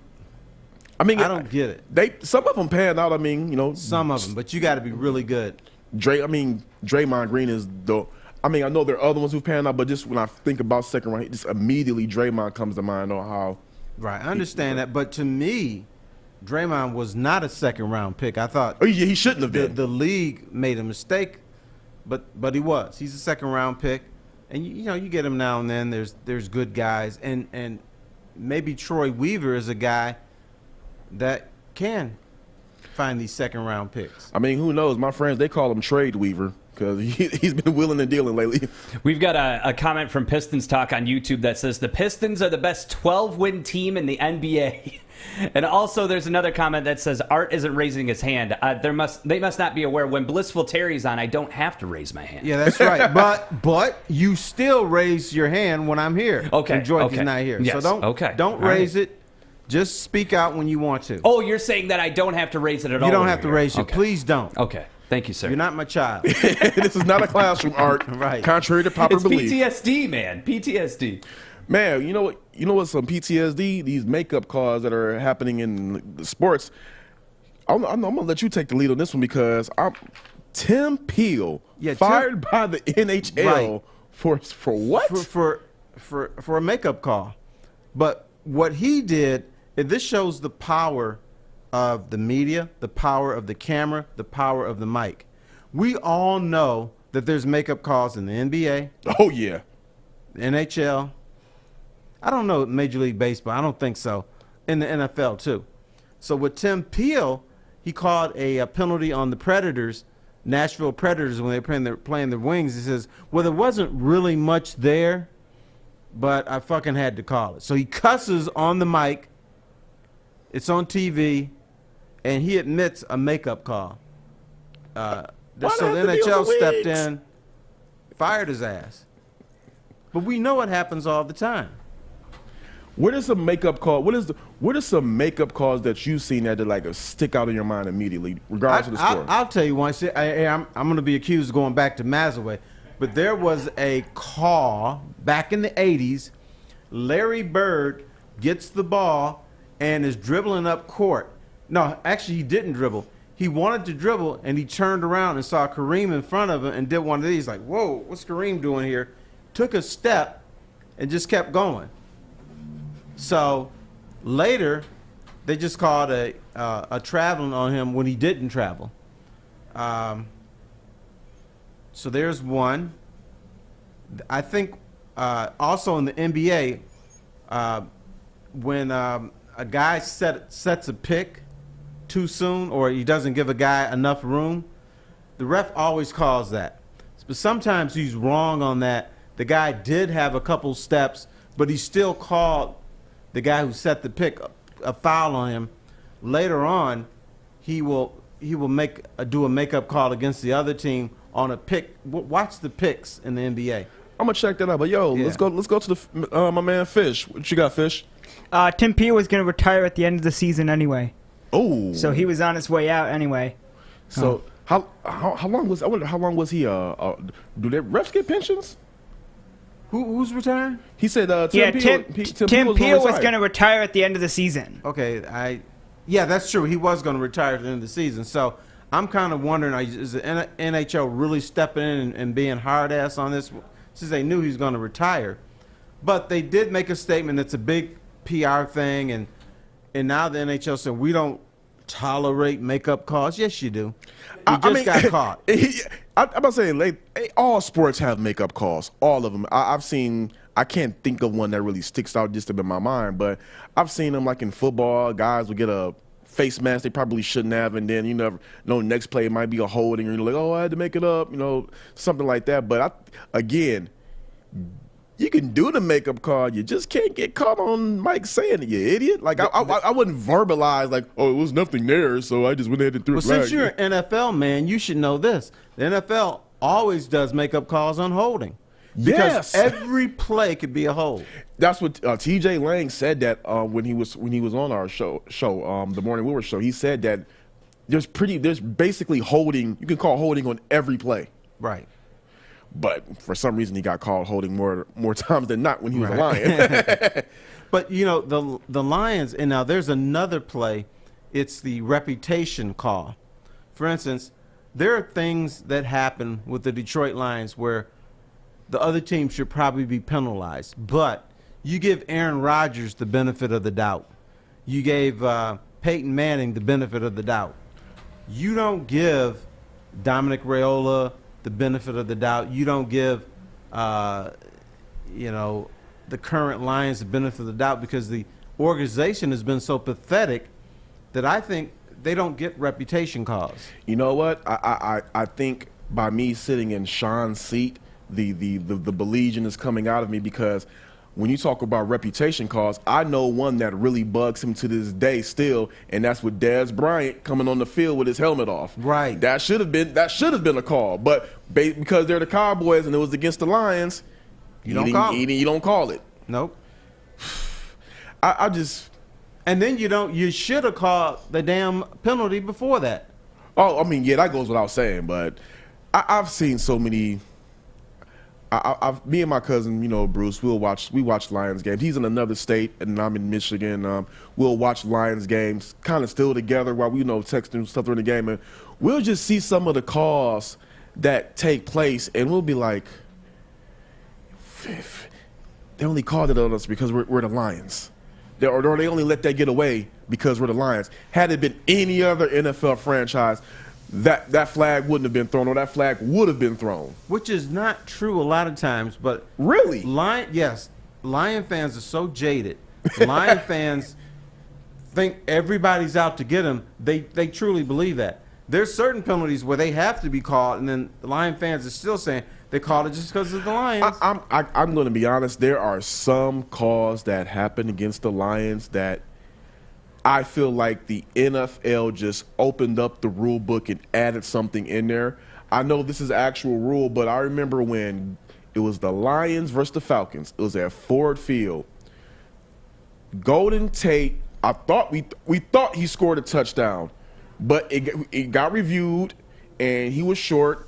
I mean, I don't get it. Some of them panned out. I mean, you know, some of them, but you got to be really good. Draymond Green is the. I mean, I know there are other ones who panned out, but just when I think about second round, just immediately Draymond comes to mind on how. Right, I understand that, but to me, Draymond was not a second-round pick. I thought he shouldn't have been. The league made a mistake, but he was. He's a second-round pick, and you know you get him now and then. There's good guys, and maybe Troy Weaver is a guy that can find these second-round picks. I mean, who knows? My friends, they call him Trade Weaver. because he's been willing and dealing lately. We've got a comment from Pistons Talk on YouTube that says the Pistons are the best 12-win team in the NBA. And also there's another comment that says Art isn't raising his hand. They must not be aware when Blissful Terry's on, I don't have to raise my hand. Yeah, that's right. but you still raise your hand when I'm here. Okay. And George okay. is not here. Yes. So don't raise it. Just speak out when you want to. Oh, you're saying that I don't have to raise it at all? You don't have to raise it. Okay. Please don't. Okay. Thank you, sir. You're not my child. This is not a classroom, Art. Right. Contrary to popular It's belief. PTSD, man. PTSD. Man, you know what? You know what's some PTSD? These makeup calls that are happening in the sports. I'm gonna let you take the lead on this one because Tim Peel fired by the NHL for what? For a makeup call. But what he did, this shows the power of the media, the power of the camera, the power of the mic. We all know that there's makeup calls in the NBA. Oh yeah, the NHL. I don't know Major League Baseball. I don't think so. In the NFL too. So with Tim Peel, he called a penalty on the Predators, Nashville Predators, when they were playing their Wings. He says, well, there wasn't really much there, but I fucking had to call it. So he cusses on the mic. It's on TV, and he admits a makeup call. So the NHL stepped in, fired his ass. But we know it happens all the time. What is a makeup call? What are some makeup calls that you've seen that like stick out in your mind immediately, regardless of the score? I'll tell you one. I'm going to be accused of going back to Mazaway, but there was a call back in the 80s. Larry Bird gets the ball and is dribbling up court. No, actually, he didn't dribble. He wanted to dribble, and he turned around and saw Kareem in front of him and did one of these, like, whoa, what's Kareem doing here? Took a step and just kept going. So later, they just called a traveling on him when he didn't travel. So there's one. I think also in the NBA, when a guy sets a pick too soon or he doesn't give a guy enough room, the ref always calls that. But sometimes he's wrong on that. The guy did have a couple steps, but he still called the guy who set the pick a foul on him. Later on, he will do a makeup call against the other team on a pick. Watch the picks in the NBA. I'm gonna check that out. But yo, let's go to the my man Fish. What you got, Fish? Tim Peel was going to retire at the end of the season anyway. Oh. So he was on his way out anyway. So how long was? I wonder how long was he? Do their refs get pensions? Who's retiring? He said Tim Peel was going to to retire at the end of the season. Okay, yeah, that's true. He was going to retire at the end of the season. So I'm kind of wondering, is the NHL really stepping in and being hard ass on this since they knew he was going to retire? But they did make a statement that's a big PR thing, and now the NHL said we don't tolerate makeup calls. Yes, you do. You just got caught. I'm about saying, like, all sports have makeup calls. All of them. I've seen. I can't think of one that really sticks out just in my mind, but I've seen them like in football. Guys will get a face mask they probably shouldn't have, and then next play it might be a holding, or you're like, oh, I had to make it up, something like that. But again, you can do the makeup call. You just can't get caught on mic saying it, you idiot. Like, I wouldn't verbalize, like, oh, it was nothing there, so I just went ahead and threw it back. Since you're an NFL man, you should know this. The NFL always does makeup calls on holding. Because every play could be a hold. That's what T.J. Lang said that when he was on our show, the Morning Woodward show. He said that there's basically holding. You can call holding on every play. Right. But for some reason, he got called holding more times than not when he was a Lion. But the Lions, and now there's another play. It's the reputation call. For instance, there are things that happen with the Detroit Lions where the other team should probably be penalized, but you give Aaron Rodgers the benefit of the doubt. You gave Peyton Manning the benefit of the doubt. You don't give Dominic Raiola the benefit of the doubt. You don't give, the current Lions the benefit of the doubt because the organization has been so pathetic that I think they don't get reputation calls. You know what? I think by me sitting in Sean's seat, the Baligian is coming out of me, because when you talk about reputation calls, I know one that really bugs him to this day still, and that's with Dez Bryant coming on the field with his helmet off. Right. That should have been a call, but because they're the Cowboys and it was against the Lions, you don't call it. Nope. I just. And then you should have called the damn penalty before that. Oh, I mean, yeah, that goes without saying, but I've seen so many. Me and my cousin, Bruce, we watch Lions games. He's in another state, and I'm in Michigan. We'll watch Lions games, kind of still together while we texting stuff during the game, and we'll just see some of the calls that take place, and we'll be like, they only called it on us because we're the Lions. Or they only let that get away because we're the Lions. Had it been any other NFL franchise, that flag wouldn't have been thrown, or that flag would have been thrown. Which is not true a lot of times, but really, Lion fans are so jaded. Lion fans think everybody's out to get them. They truly believe that. There's certain penalties where they have to be called, and then the Lion fans are still saying they called it just because of the Lions. I'm going to be honest. There are some calls that happen against the Lions that I feel like the NFL just opened up the rule book and added something in there. I know this is actual rule, but I remember when it was the Lions versus the Falcons. It was at Ford Field. Golden Tate, I thought we thought he scored a touchdown, but it got reviewed and he was short.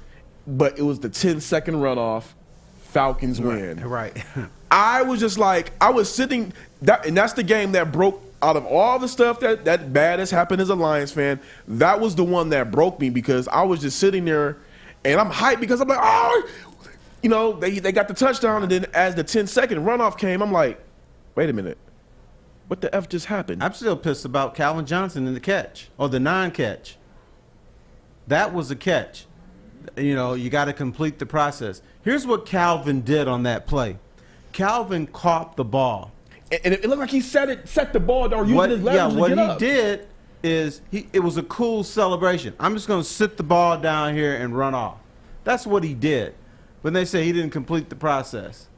But it was the 10-second runoff. Falcons win. Right. I was just like, I was sitting, and that's the game that broke out of all the stuff that bad has happened as a Lions fan. That was the one that broke me, because I was just sitting there, and I'm hyped because I'm like, oh, they got the touchdown, and then as the 10-second runoff came, I'm like, wait a minute, what the F just happened? I'm still pissed about Calvin Johnson in the catch, or the non-catch. That was a catch. You got to complete the process. Here's what Calvin did on that play. Calvin caught the ball. And it looked like he set the ball down, using his leverage to what get he up. did is it was a cool celebration. I'm just going to sit the ball down here and run off. That's what he did. When they say he didn't complete the process.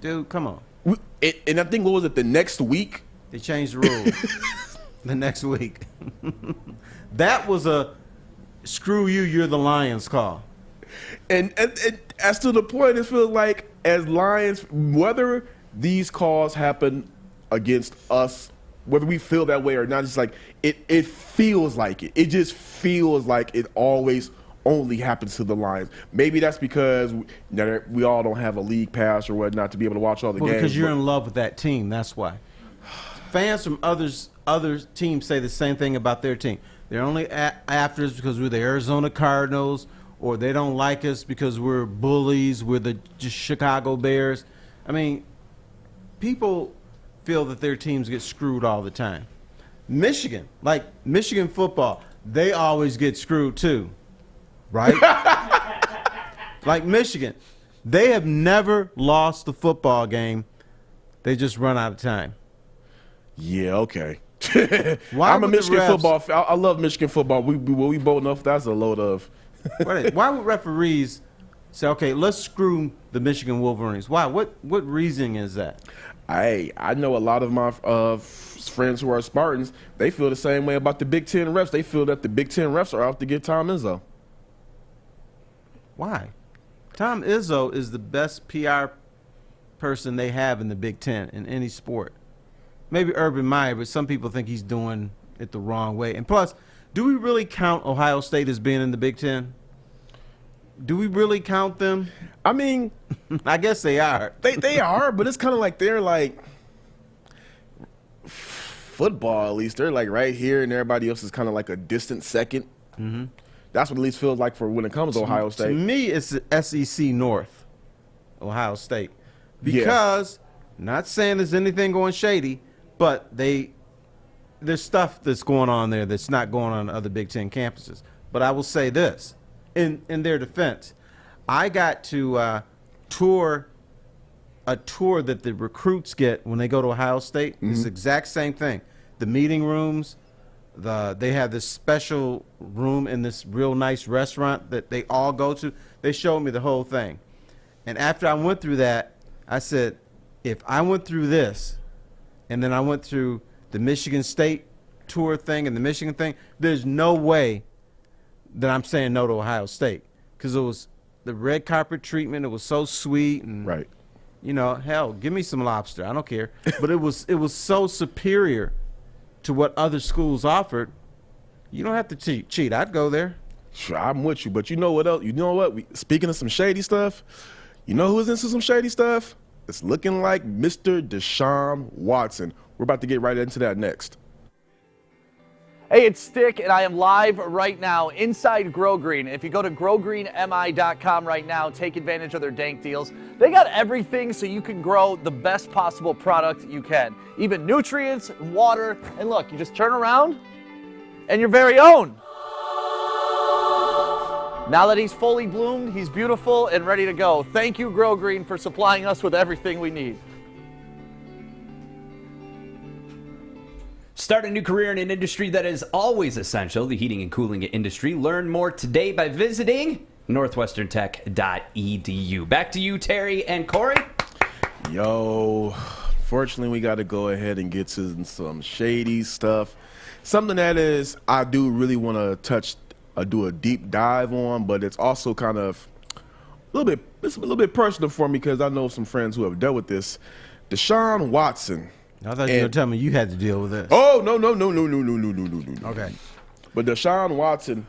Dude, come on. And I think, what was it, the next week? They changed the rules. The next week. That was a screw you, you're the Lions call. And as to the point, it feels like as Lions, whether these calls happen against us, whether we feel that way or not, it's like it feels like it. It just feels like it always only happens to the Lions. Maybe that's because we all don't have a league pass or whatnot to be able to watch all the games. Because you're in love with that team, that's why. Fans from other teams say the same thing about their team. They're only after us because we're the Arizona Cardinals, or they don't like us because we're bullies, we're the Chicago Bears. I mean, people feel that their teams get screwed all the time. Michigan, like Michigan football, they always get screwed too, right? Like Michigan, they have never lost the football game. They just run out of time. Yeah, okay. Why I'm a would the Michigan refs- football fan. I love Michigan football. We both know that's a load of. Why would referees say, okay, let's screw the Michigan Wolverines? Why? What reasoning is that? I know a lot of my friends who are Spartans. They feel the same way about the Big Ten refs. They feel that the Big Ten refs are out to get Tom Izzo. Why? Tom Izzo is the best PR person they have in the Big Ten in any sport. Maybe Urban Meyer, but some people think he's doing it the wrong way. And plus, do we really count Ohio State as being in the Big Ten? Do we really count them? I mean, I guess they are. They are, but it's kind of like they're like football. At least they're like right here, and everybody else is kind of like a distant second. Mm-hmm. That's what at least feels like for when it comes to Ohio State. To me, it's the SEC North, Ohio State, because not saying there's anything going shady, but there's stuff that's going on there that's not going on other Big Ten campuses. But I will say this, in their defense, I got to tour a tour that the recruits get when they go to Ohio State. Mm-hmm. It's the exact same thing. The meeting rooms, They have this special room in this real nice restaurant that they all go to. They showed me the whole thing. And after I went through that, I said, if I went through this, and then I went through the Michigan State tour thing and the Michigan thing, there's no way that I'm saying no to Ohio State. Because it was the red carpet treatment. It was so sweet. And, Right. you know, hell, give me some lobster. I don't care. But it was so superior to what other schools offered. You don't have to cheat. I'd go there. Sure, I'm with you, but you know what else? You know what? Speaking of some shady stuff, you know who's into some shady stuff? It's looking like Mr. Deshaun Watson. We're about to get right into that next. Hey, it's Stick, and I am live right now inside Grow Green. If you go to growgreenmi.com right now, take advantage of their dank deals. They got everything so you can grow the best possible product you can. Even nutrients, water, and look, you just turn around and your very own. Now that he's fully bloomed, he's beautiful and ready to go. Thank you, Grow Green, for supplying us with everything we need. Start a new career in an industry that is always essential, the heating and cooling industry. Learn more today by visiting northwesterntech.edu. Back to you, Terry and Kory. Yo, fortunately, we got to go ahead and get to some shady stuff. Something that is, I do really want to do a deep dive on, but it's also kind of a little bit personal for me because I know some friends who have dealt with this. Deshaun Watson. I thought you were going to tell me you had to deal with this. Oh, no. Okay. But Deshaun Watson,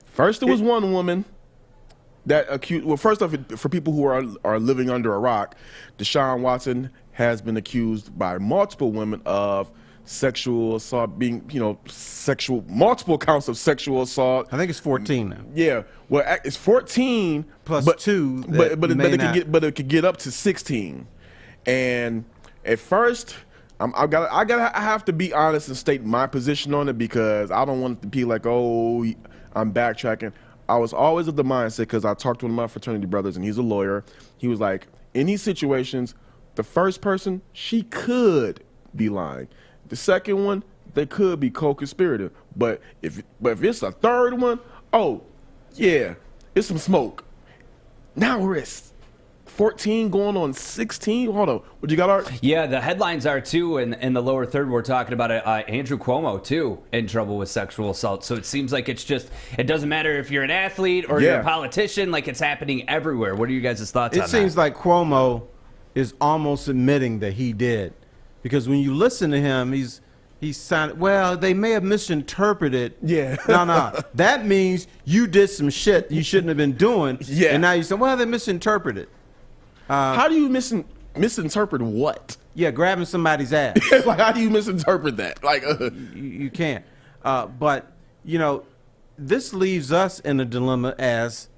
first it was one woman that accused, well, first off, for people who are living under a rock, Deshaun Watson has been accused by multiple women of sexual assault, multiple counts of sexual assault. I think it's 14 now. Yeah, well, it's 14 plus but, 2, but it could get up to 16. And at first, I have to be honest and state my position on it because I don't want it to be like, oh, I'm backtracking. I was always of the mindset because I talked to one of my fraternity brothers and he's a lawyer. He was like, in these situations, the first person, she could be lying. The second one, they could be co-conspirator. But if it's a third one, oh, yeah, it's some smoke. Now we're at 14 going on 16. Hold on. What you got, Art? Yeah, the headlines are, too, in the lower third, we're talking about Andrew Cuomo, too, in trouble with sexual assault. So it seems like it doesn't matter if you're an athlete or you're a politician, like it's happening everywhere. What are you guys' thoughts on that? It seems like Cuomo is almost admitting that he did. Because when you listen to him, he's sounded, well, they may have misinterpreted. Yeah. No. That means you did some shit you shouldn't have been doing. Yeah. And now you say, well, they misinterpreted. How do you misinterpret what? Yeah, grabbing somebody's ass. Like, how do you misinterpret that? Like, You can't. But, you know, this leaves us in a dilemma as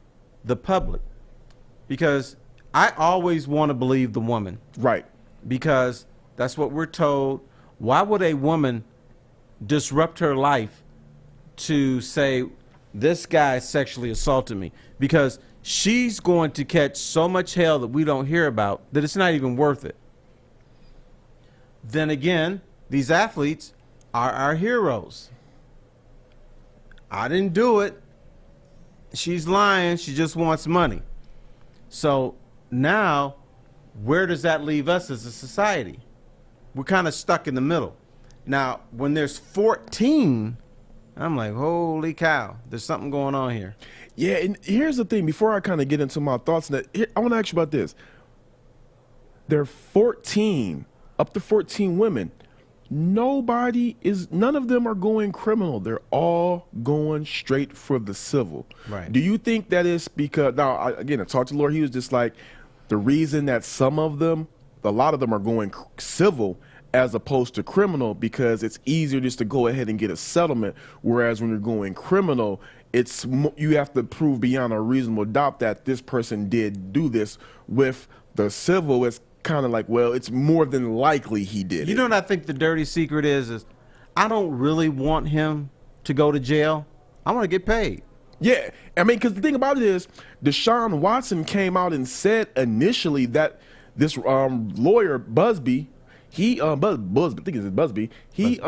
the public. Because I always want to believe the woman. right. Because that's what we're told. Why would a woman disrupt her life to say, this guy sexually assaulted me? Because she's going to catch so much hell that we don't hear about that it's not even worth it. Then again, these athletes are our heroes. I didn't do it. She's lying. She just wants money. So now, where does that leave us as a society? We're kind of stuck in the middle. Now, when there's 14, I'm like, holy cow, there's something going on here. Yeah, and here's the thing. Before I kind of get into my thoughts, I want to ask you about this. There are 14, up to 14 women. None of them are going criminal. They're all going straight for the civil. Right. Do you think that is because, now, I talked to Lord, he was just like, the reason that a lot of them are going civil as opposed to criminal because it's easier just to go ahead and get a settlement, whereas when you're going criminal, you have to prove beyond a reasonable doubt that this person did do this. With the civil, it's kind of like, well, it's more than likely he did. You know what I think the dirty secret is I don't really want him to go to jail. I want to get paid. Yeah, I mean, because the thing about it is, Deshaun Watson came out and said initially that this lawyer, Busby, he I think it's Busby. He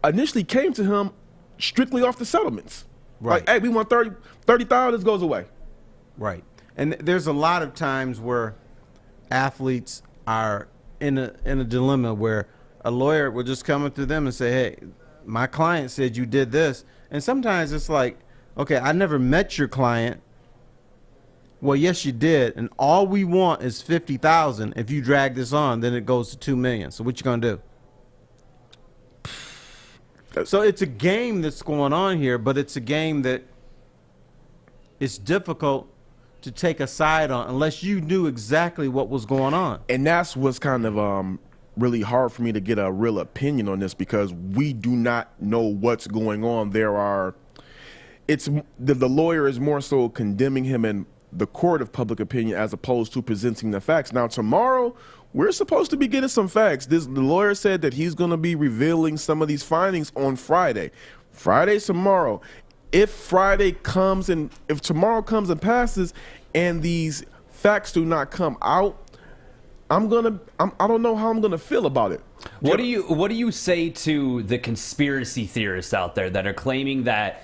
initially came to him strictly off the settlements. Right. Like, hey, we want 30,000. This goes away. Right. And there's a lot of times where athletes are in a dilemma where a lawyer will just come up to them and say, hey, my client said you did this. And sometimes it's like, okay, I never met your client. Well, yes, you did. And all we want is 50,000. If you drag this on, then it goes to 2 million. So what you going to do? So it's a game that's going on here, but it's a game that it's difficult to take a side on unless you knew exactly what was going on. And that's what's kind of really hard for me to get a real opinion on this, because we do not know what's going on. The lawyer is more so condemning him in the court of public opinion as opposed to presenting the facts. Now, tomorrow, we're supposed to be getting some facts. The lawyer said that he's going to be revealing some of these findings on Friday. Friday's tomorrow. If tomorrow comes and passes and these facts do not come out, I don't know how I'm gonna feel about it. What do you say to the conspiracy theorists out there that are claiming that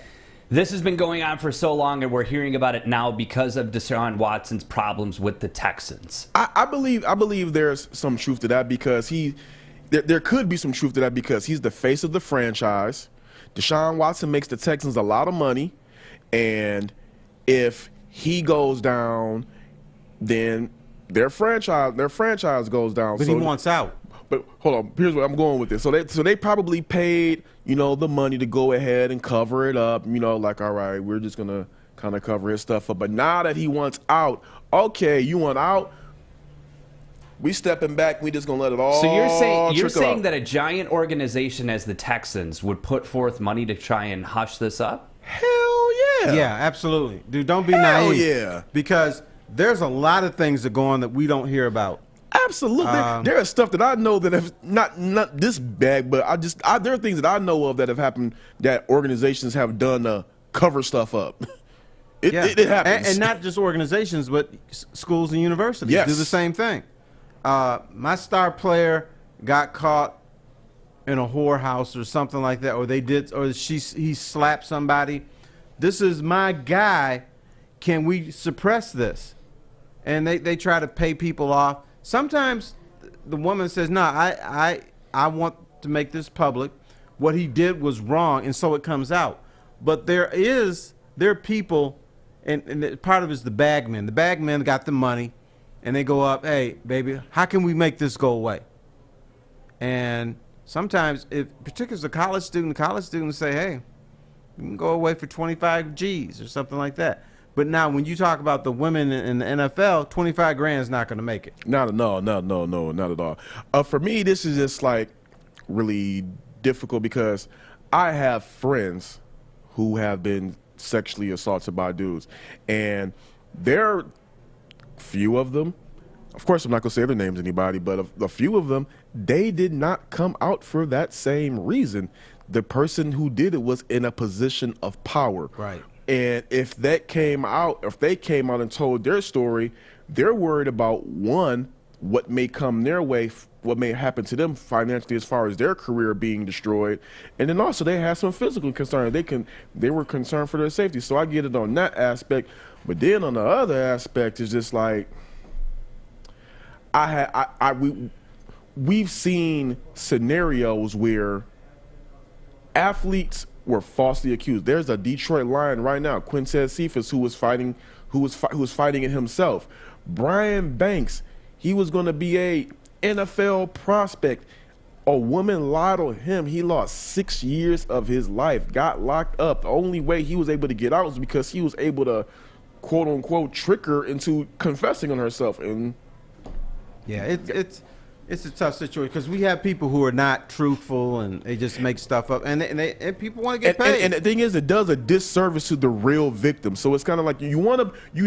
this has been going on for so long and we're hearing about it now because of Deshaun Watson's problems with the Texans? I believe there's some truth to that, because there could be some truth to that because he's the face of the franchise. Deshaun Watson makes the Texans a lot of money, and if he goes down, then their franchise goes down. But he wants out. But hold on, here's where I'm going with this. So they probably paid, the money to go ahead and cover it up. Like, all right, we're just gonna kind of cover his stuff up. But now that he wants out, okay, you want out? We stepping back. We just gonna let it all. So you're saying that a giant organization as the Texans would put forth money to try and hush this up? Hell yeah. Yeah, absolutely, dude. Don't be Hell naive. Yeah. Because there's a lot of things that go on that we don't hear about. Absolutely. There is stuff that I know that have not this bad, but there are things that I know of that have happened that organizations have done to cover stuff up. It happens. And not just organizations, but schools and universities do the same thing. My star player got caught in a whorehouse or something like that, or he slapped somebody. This is my guy. Can we suppress this? And they try to pay people off. Sometimes the woman says, no, I want to make this public. What he did was wrong, and so it comes out. But there are people, and part of it is the bagmen. The bagmen got the money. And they go up, hey, baby, how can we make this go away? And sometimes, particularly as a college student say, hey, you can go away for 25 G's or something like that. But now when you talk about the women in the NFL, 25 grand is not going to make it. Not at all. Not at all. For me, this is just like really difficult because I have friends who have been sexually assaulted by dudes. And they're few of them, of course I'm not going to say their names anybody, but a few of them, they did not come out for that same reason. The person who did it was in a position of power. Right. And if they came out and told their story, they're worried about, one, what may come their way, what may happen to them financially as far as their career being destroyed. And then also they had some physical concern. They were concerned for their safety. So I get it on that aspect. But then on the other aspect is just like, we've seen scenarios where athletes were falsely accused. There's a Detroit Lion right now, Quintez Cephas, who was fighting it himself. Brian Banks, he was going to be a NFL prospect. A woman lied on him. He lost 6 years of his life, got locked up. The only way he was able to get out was because he was able to, quote unquote, trick her into confessing on herself. And yeah, it's a tough situation because we have people who are not truthful and they just make stuff up, and people want to get paid. And the thing is, it does a disservice to the real victim. So it's kind of like you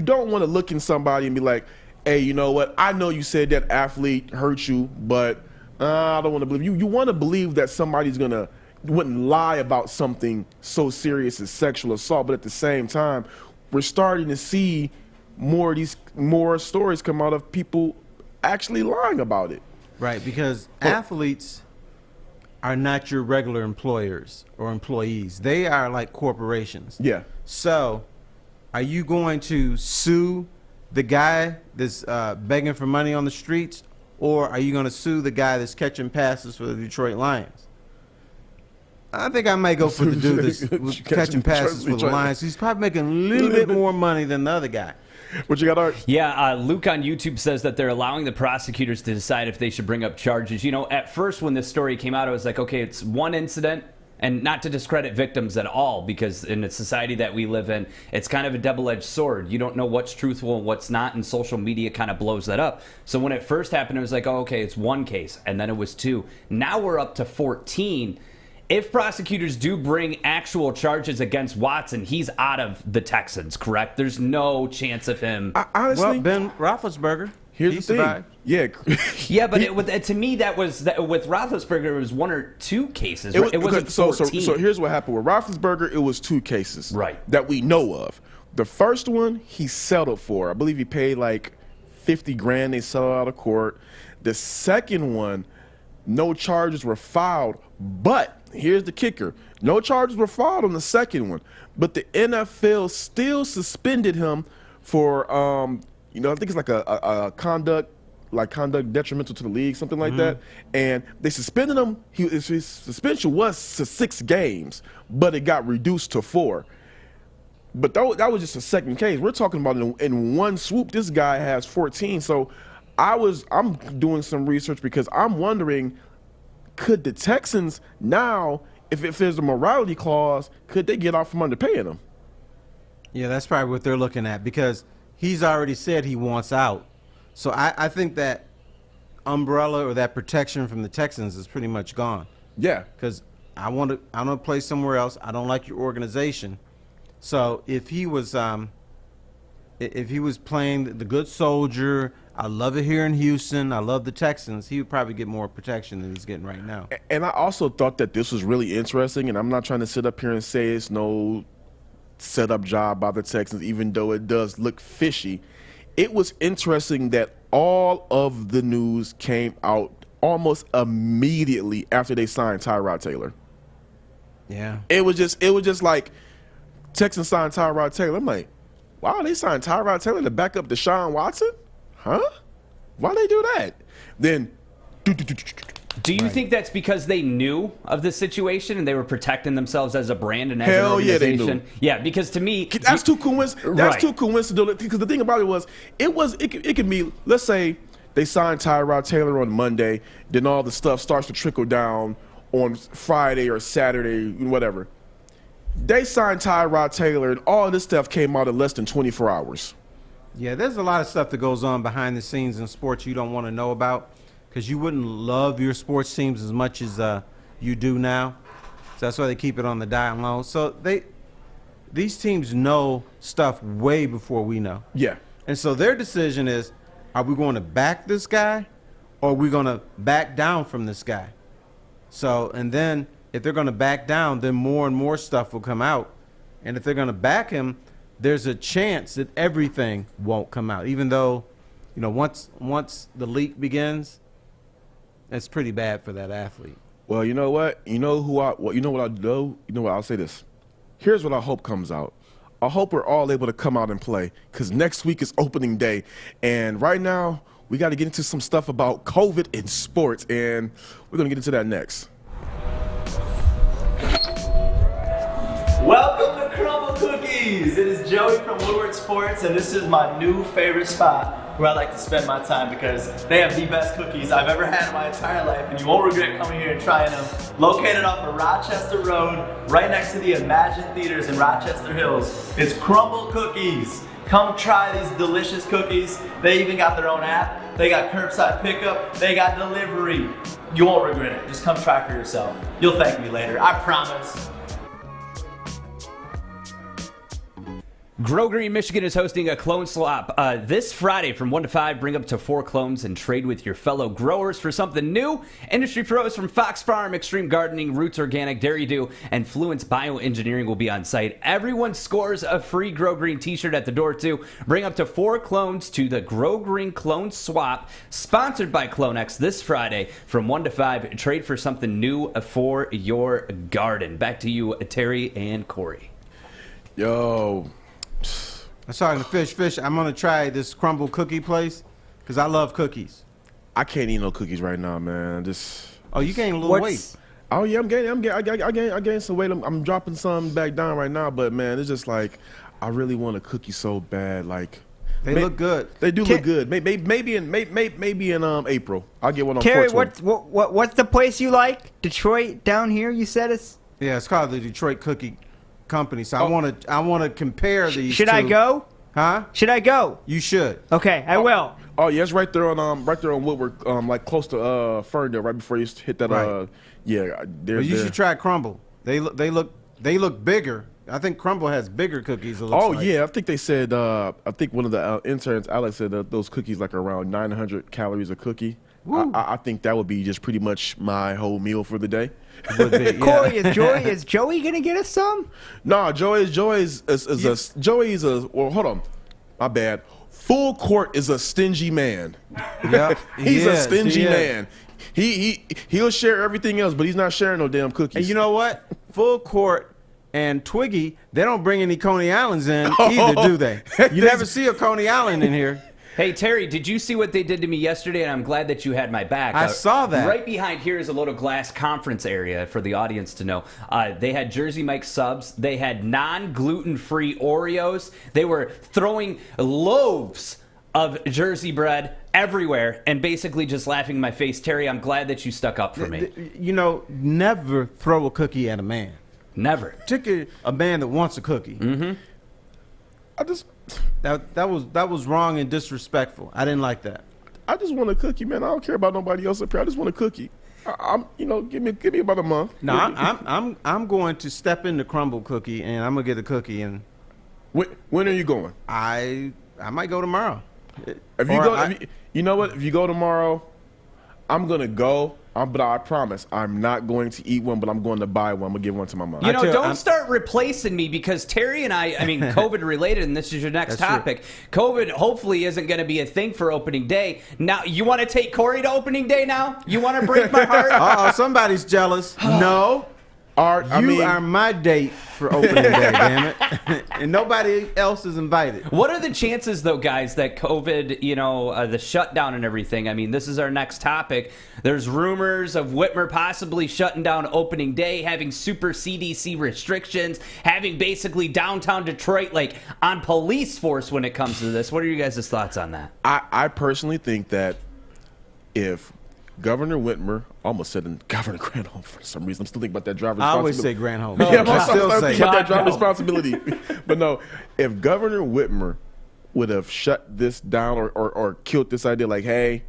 don't want to look in somebody and be like, hey, you know what? I know you said that athlete hurt you, but I don't want to believe you. You want to believe that somebody's wouldn't lie about something so serious as sexual assault, but at the same time, we're starting to see more stories come out of people actually lying about it. Right, because athletes are not your regular employers or employees. They are like corporations. Yeah. So, are you going to sue the guy that's begging for money on the streets, or are you going to sue the guy that's catching passes for the Detroit Lions? I think I might go for the dude that's catching passes for the Lions. He's probably making a little bit more money than the other guy. What you got, Art? Yeah, Luke on YouTube says that they're allowing the prosecutors to decide if they should bring up charges. You know, at first when this story came out, I was like, okay, it's one incident, and not to discredit victims at all, because in the society that we live in, it's kind of a double-edged sword. You don't know what's truthful and what's not, and social media kind of blows that up. So when it first happened, it was like, oh, okay, it's one case, and then it was 2. Now we're up to 14. If prosecutors do bring actual charges against Watson, he's out of the Texans, correct? There's no chance of him. Honestly, Well, Ben Roethlisberger, here's he the thing. survived. Yeah. Yeah, but to me, that was with Roethlisberger, it was 1 or 2 cases. Right? It wasn't 14. So here's what happened with Roethlisberger. It was 2 cases, Right, that we know of. The first one he settled for. I believe he paid like $50,000. They settled out of court. The second one, no charges were filed, but here's the kicker. No charges were filed on the second one, but the NFL still suspended him for, I think it's like a conduct detrimental to the league, something like that. And they suspended him. His suspension was to 6 games, but it got reduced to 4. But that was just a second case. We're talking about in one swoop, this guy has 14. So I'm doing some research because I'm wondering, could the Texans now, if there's a morality clause, could they get off from underpaying him? Yeah, that's probably what they're looking at, because he's already said he wants out. So I think that umbrella or that protection from the Texans is pretty much gone. Yeah. Because I want to play somewhere else. I don't like your organization. So if he was playing the good soldier, I love it here in Houston, I love the Texans, he would probably get more protection than he's getting right now. And I also thought that this was really interesting, and I'm not trying to sit up here and say it's no setup job by the Texans, even though it does look fishy. It was interesting that all of the news came out almost immediately after they signed Tyrod Taylor. Yeah. It was just like Texans signed Tyrod Taylor. I'm like, wow, they signed Tyrod Taylor to back up Deshaun Watson? Huh? Why they do that? Then, do you think that's because they knew of the situation and they were protecting themselves as a brand and as an hell yeah, organization? they knew. Yeah, because to me, that's too coincidental. That's Right. too coincidental. Because the thing about it could be, let's say they signed Tyrod Taylor on Monday, then all the stuff starts to trickle down on Friday or Saturday, whatever. They signed Tyrod Taylor, and all this stuff came out in less than 24 hours. Yeah, there's a lot of stuff that goes on behind the scenes in sports you don't want to know about, because you wouldn't love your sports teams as much as you do now. So that's why they keep it on the down low. So these teams know stuff way before we know. Yeah. And so their decision is, are we going to back this guy, or are we going to back down from this guy? So, and then if they're going to back down, then more and more stuff will come out. And if they're going to back him, there's a chance that everything won't come out, even though, once the leak begins, it's pretty bad for that athlete. Well, you know what? You know what I'll do? You know what? I'll say this. Here's what I hope comes out. I hope we're all able to come out and play, because next week is opening day. And right now, we got to get into some stuff about COVID in sports, and we're going to get into that next. Welcome to Crumble Cookies! It is Joey from Woodward Sports, and this is my new favorite spot where I like to spend my time, because they have the best cookies I've ever had in my entire life, and you won't regret coming here and trying them. Located off of Rochester Road, right next to the Imagine Theaters in Rochester Hills, it's Crumble Cookies. Come try these delicious cookies. They even got their own app. They got curbside pickup. They got delivery. You won't regret it. Just come try for yourself. You'll thank me later, I promise. Grow Green, Michigan is hosting a clone swap this Friday from 1 to 5. Bring up to 4 clones and trade with your fellow growers for something new. Industry pros from Fox Farm, Extreme Gardening, Roots Organic, Dairy Do, and Fluence Bioengineering will be on site. Everyone scores a free Grow Green t-shirt at the door, too. Bring up to 4 clones to the Grow Green Clone Swap, sponsored by CloneX this Friday from 1 to 5. Trade for something new for your garden. Back to you, Terry and Kory. Yo. I was talking to Fish. I'm gonna try this crumble cookie place because I love cookies. I can't eat no cookies right now, man. Oh, you gained a little weight. Oh yeah, I gained some weight. I'm dropping some back down right now, but man, it's just like I really want a cookie so bad. Like they look good. They do look good. Maybe in April I'll get one on. Terry, 420. what's the place you like? Detroit down here? You said it's. Yeah, it's called the Detroit Cookie Company. So I want to compare these. Should two. I go? Huh? Should I go? You should. Okay, I will. Oh yeah, it's right there on Woodward, like close to Ferndale, right before you hit that. Right. Yeah, But you should try Crumble. They look bigger. I think Crumble has bigger cookies. It looks like. Yeah, I think they said. I think one of the interns, Alex, said that those cookies like around 900 calories a cookie. I think that would be just pretty much my whole meal for the day. Kory, is Joey gonna get us some? No, Joey's well, hold on, my bad. Full Court is a stingy man. Yeah, he's a stingy man. He'll share everything else, but he's not sharing no damn cookies. And you know what? Full Court and Twiggy, they don't bring any Coney Islands in either, do they? You never see a Coney Island in here. Hey, Terry, did you see what they did to me yesterday? And I'm glad that you had my back. I saw that. Right behind here is a little glass conference area for the audience to know. They had Jersey Mike subs. They had non-gluten-free Oreos. They were throwing loaves of Jersey bread everywhere and basically just laughing in my face. Terry, I'm glad that you stuck up for me. You know, never throw a cookie at a man. Never. Particularly a man that wants a cookie. Mm-hmm. That was wrong and disrespectful. I didn't like that. I just want a cookie, man. I don't care about nobody else up here. I just want a cookie. Give me about a month. No, I'm going to step into Crumble Cookie and I'm gonna get a cookie. And when are you going? I might go tomorrow. You know what? If you go tomorrow, I'm gonna go. But I promise, I'm not going to eat one, but I'm going to buy one. I'm going to give one to my mom. You know, don't start replacing me because Terry and I mean, COVID related, and this is your next topic. True. COVID hopefully isn't going to be a thing for opening day. Now, you want to take Kory to opening day now? You want to break my heart? Uh-oh, somebody's jealous. No. You are my date for opening day, damn it. And nobody else is invited. What are the chances, though, guys, that COVID, the shutdown and everything, I mean, this is our next topic. There's rumors of Whitmer possibly shutting down opening day, having super CDC restrictions, having basically downtown Detroit, like, on police force when it comes to this. What are you guys' thoughts on that? I personally think that if Governor Whitmer, almost said Governor Granholm for some reason. I'm still thinking about that driver's responsibility. I always say Granholm. Yeah, I still say that driver's responsibility. But no, if Governor Whitmer would have shut this down or killed this idea, like, hey,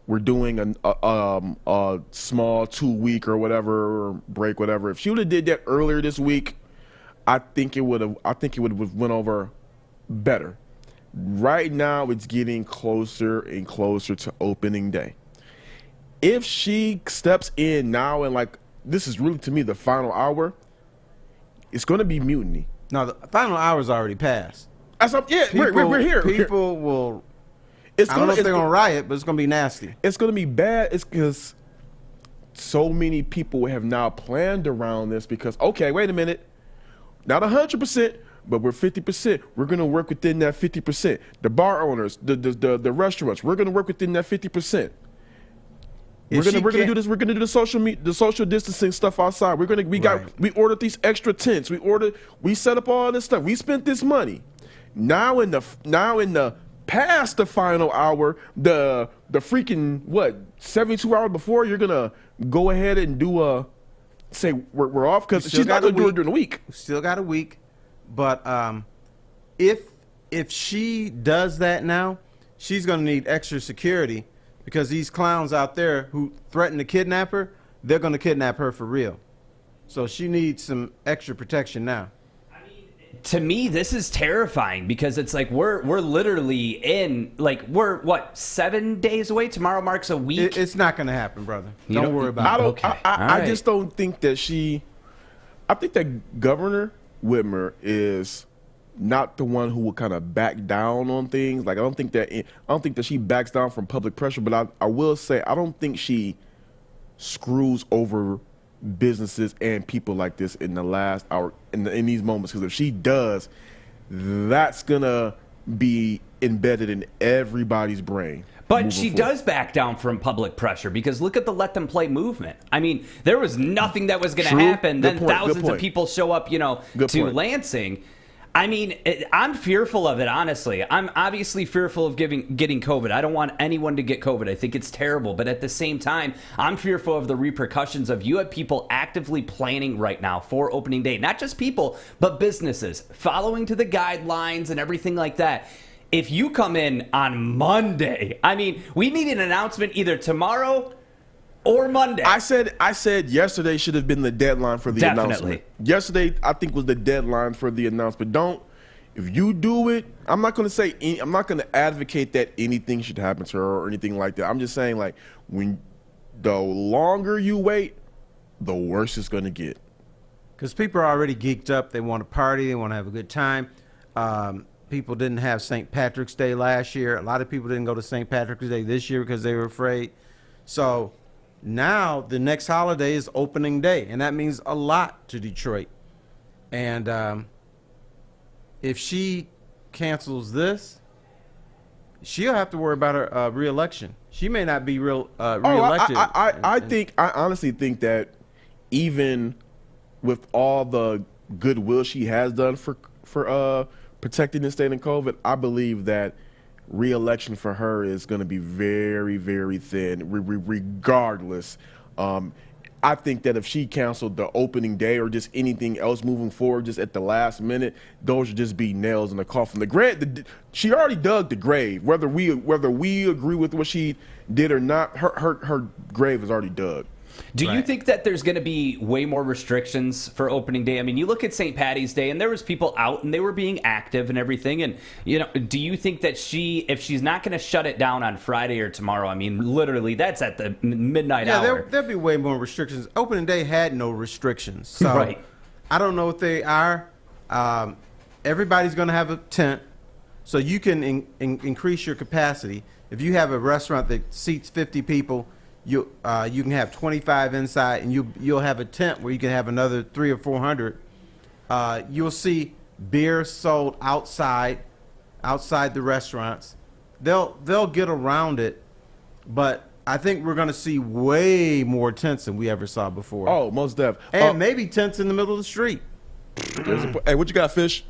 we're doing a small 2-week or whatever break, whatever. If she would have did that earlier this week, I think it would have went over better. Right now, it's getting closer and closer to opening day. If she steps in now and, like, this is really, to me, the final hour, it's going to be mutiny. No, the final hour's already passed. We're here. People will, I don't know if they're going to riot, but it's going to be nasty. It's going to be bad. It's because so many people have now planned around this because, okay, wait a minute, not 100%, but we're 50%. We're going to work within that 50%. The bar owners, the restaurants, we're going to work within that 50%. We're gonna do this. We're gonna do the social distancing stuff outside. We ordered these extra tents. We set up all this stuff. We spent this money. Now in the past the final hour, the freaking 72 hours before, you're gonna go ahead and do say we're off because she's not gonna do it during the week. We still got a week, but if she does that now, she's gonna need extra security. Because these clowns out there who threaten to kidnap her, they're going to kidnap her for real. So she needs some extra protection now. I mean, to me, this is terrifying because it's like we're literally in we're what 7 days away. Tomorrow marks a week. It's not going to happen, brother. Don't worry about it. Okay. I just don't think that I think that Governor Whitmer is not the one who will kind of back down on things. Like I don't think that she backs down from public pressure. But I will say I don't think she screws over businesses and people like this in the last hour in these moments, because if she does, that's gonna be embedded in everybody's brain. But she does back down from public pressure because look at the let them play movement. I mean, there was nothing that was going to happen. Then thousands of people show up, to Lansing. I mean, I'm fearful of it, honestly. I'm obviously fearful of getting COVID. I don't want anyone to get COVID. I think it's terrible. But at the same time, I'm fearful of the repercussions of you have people actively planning right now for opening day. Not just people, but businesses, following to the guidelines and everything like that. If you come in on Monday, I mean, we need an announcement either tomorrow or Monday. I said yesterday should have been the deadline for the announcement. Yesterday, I think, was the deadline for the announcement. If you do it, I'm not going to advocate that anything should happen to her or anything like that. I'm just saying, like, when the longer you wait, the worse it's going to get. Because people are already geeked up. They want to party. They want to have a good time. People didn't have St. Patrick's Day last year. A lot of people didn't go to St. Patrick's Day this year because they were afraid. So now the next holiday is opening day, and that means a lot to Detroit. And if she cancels this, she'll have to worry about her re-election. She may not be re-elected. I honestly think that even with all the goodwill she has done for protecting the state in COVID, I believe that re-election for her is going to be very, very thin, regardless. I think that if she canceled the opening day or just anything else moving forward just at the last minute, those would just be nails in the coffin. She already dug the grave. Whether we agree with what she did or not, her grave is already dug. Do you think that there's going to be way more restrictions for opening day? I mean, you look at St. Patty's Day, and there was people out, and they were being active and everything. And do you think that if she's not going to shut it down on Friday or tomorrow, I mean, literally, that's at the midnight hour. There'll be way more restrictions. Opening day had no restrictions, so right. I don't know what they are. Everybody's going to have a tent, so you can increase your capacity. If you have a restaurant that seats 50 people. You can have 25 inside, and you'll have a tent where you can have another 300 or 400. You'll see beer sold outside the restaurants. They'll get around it, but I think we're going to see way more tents than we ever saw before. Oh, most definitely. And maybe tents in the middle of the street. Hey, what you got, Fish?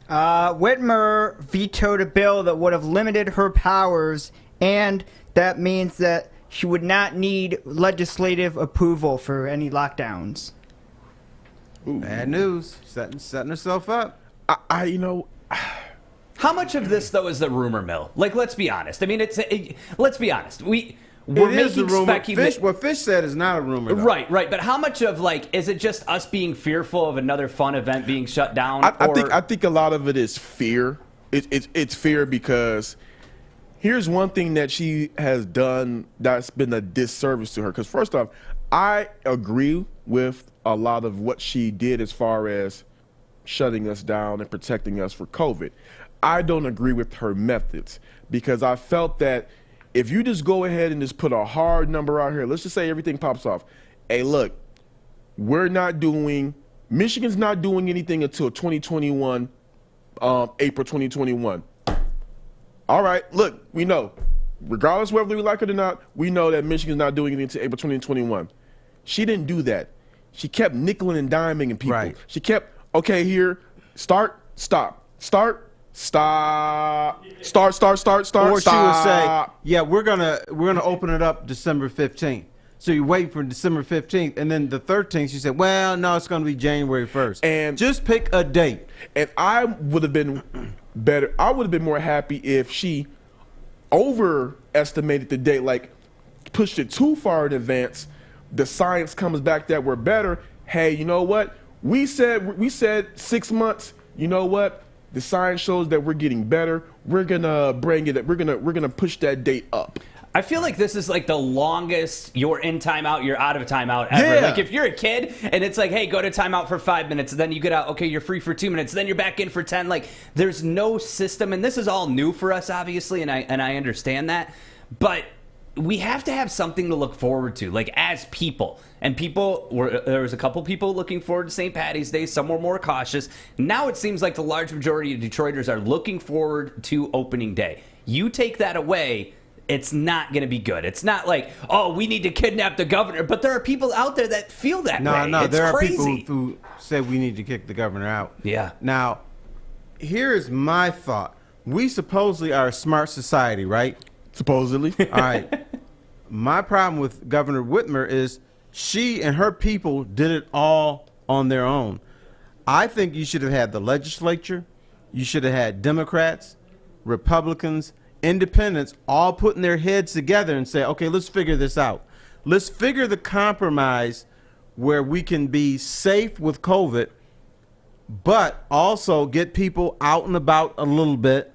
Whitmer vetoed a bill that would have limited her powers, and that means that she would not need legislative approval for any lockdowns. Ooh. Bad news. Setting herself up. How much of this, though, is the rumor mill? Like, let's be honest. I mean, let's be honest. We're making speculation. What Fish said is not a rumor, though. Right. But how much of, is it just us being fearful of another fun event being shut down? I think a lot of it is fear. It's fear because here's one thing that she has done that's been a disservice to her. Because first off, I agree with a lot of what she did as far as shutting us down and protecting us for COVID. I don't agree with her methods because I felt that if you just go ahead and just put a hard number out here, let's just say everything pops off. Hey, look, Michigan's not doing anything until 2021, April 2021. All right, look, we know. Regardless of whether we like it or not, we know that Michigan's not doing anything until April 2021. She didn't do that. She kept nickeling and diming in people. Right. She kept, okay, here, start, stop, start, stop, start, Or stop. she would say, yeah, we're gonna open it up December 15th. So you wait for December 15th, and then the 13th, she said, well, no, it's going to be January 1st. And just pick a date. And I would have been better. I would have been more happy if she overestimated the date, like pushed it too far in advance. The science comes back that we're better. Hey, you know what? We said 6 months. you know what? The science shows that we're getting better. We're gonna bring it. We're gonna push that date up. I feel like this is like the longest you're in timeout, you're out of timeout ever. Yeah. Like if you're a kid and it's like, hey, go to timeout for 5 minutes, then you get out, okay, you're free for 2 minutes, then you're back in for 10. Like there's no system, and this is all new for us, obviously, and I understand that. But we have to have something to look forward to, like as people. And there was a couple people looking forward to St. Patty's Day. Some were more cautious. Now it seems like the large majority of Detroiters are looking forward to opening day. You take that away, it's not going to be good. It's not like, oh, we need to kidnap the governor. But there are people out there that feel that way. No, it's there crazy. are people who say we need to kick the governor out. Yeah. Now, here's my thought. We supposedly are a smart society, right? Supposedly. All right. My problem with Governor Whitmer is she and her people did it all on their own. I think you should have had the legislature. You should have had Democrats, Republicans, Independents all putting their heads together and say, okay, let's figure this out. Let's figure the compromise where we can be safe with COVID, but also get people out and about a little bit.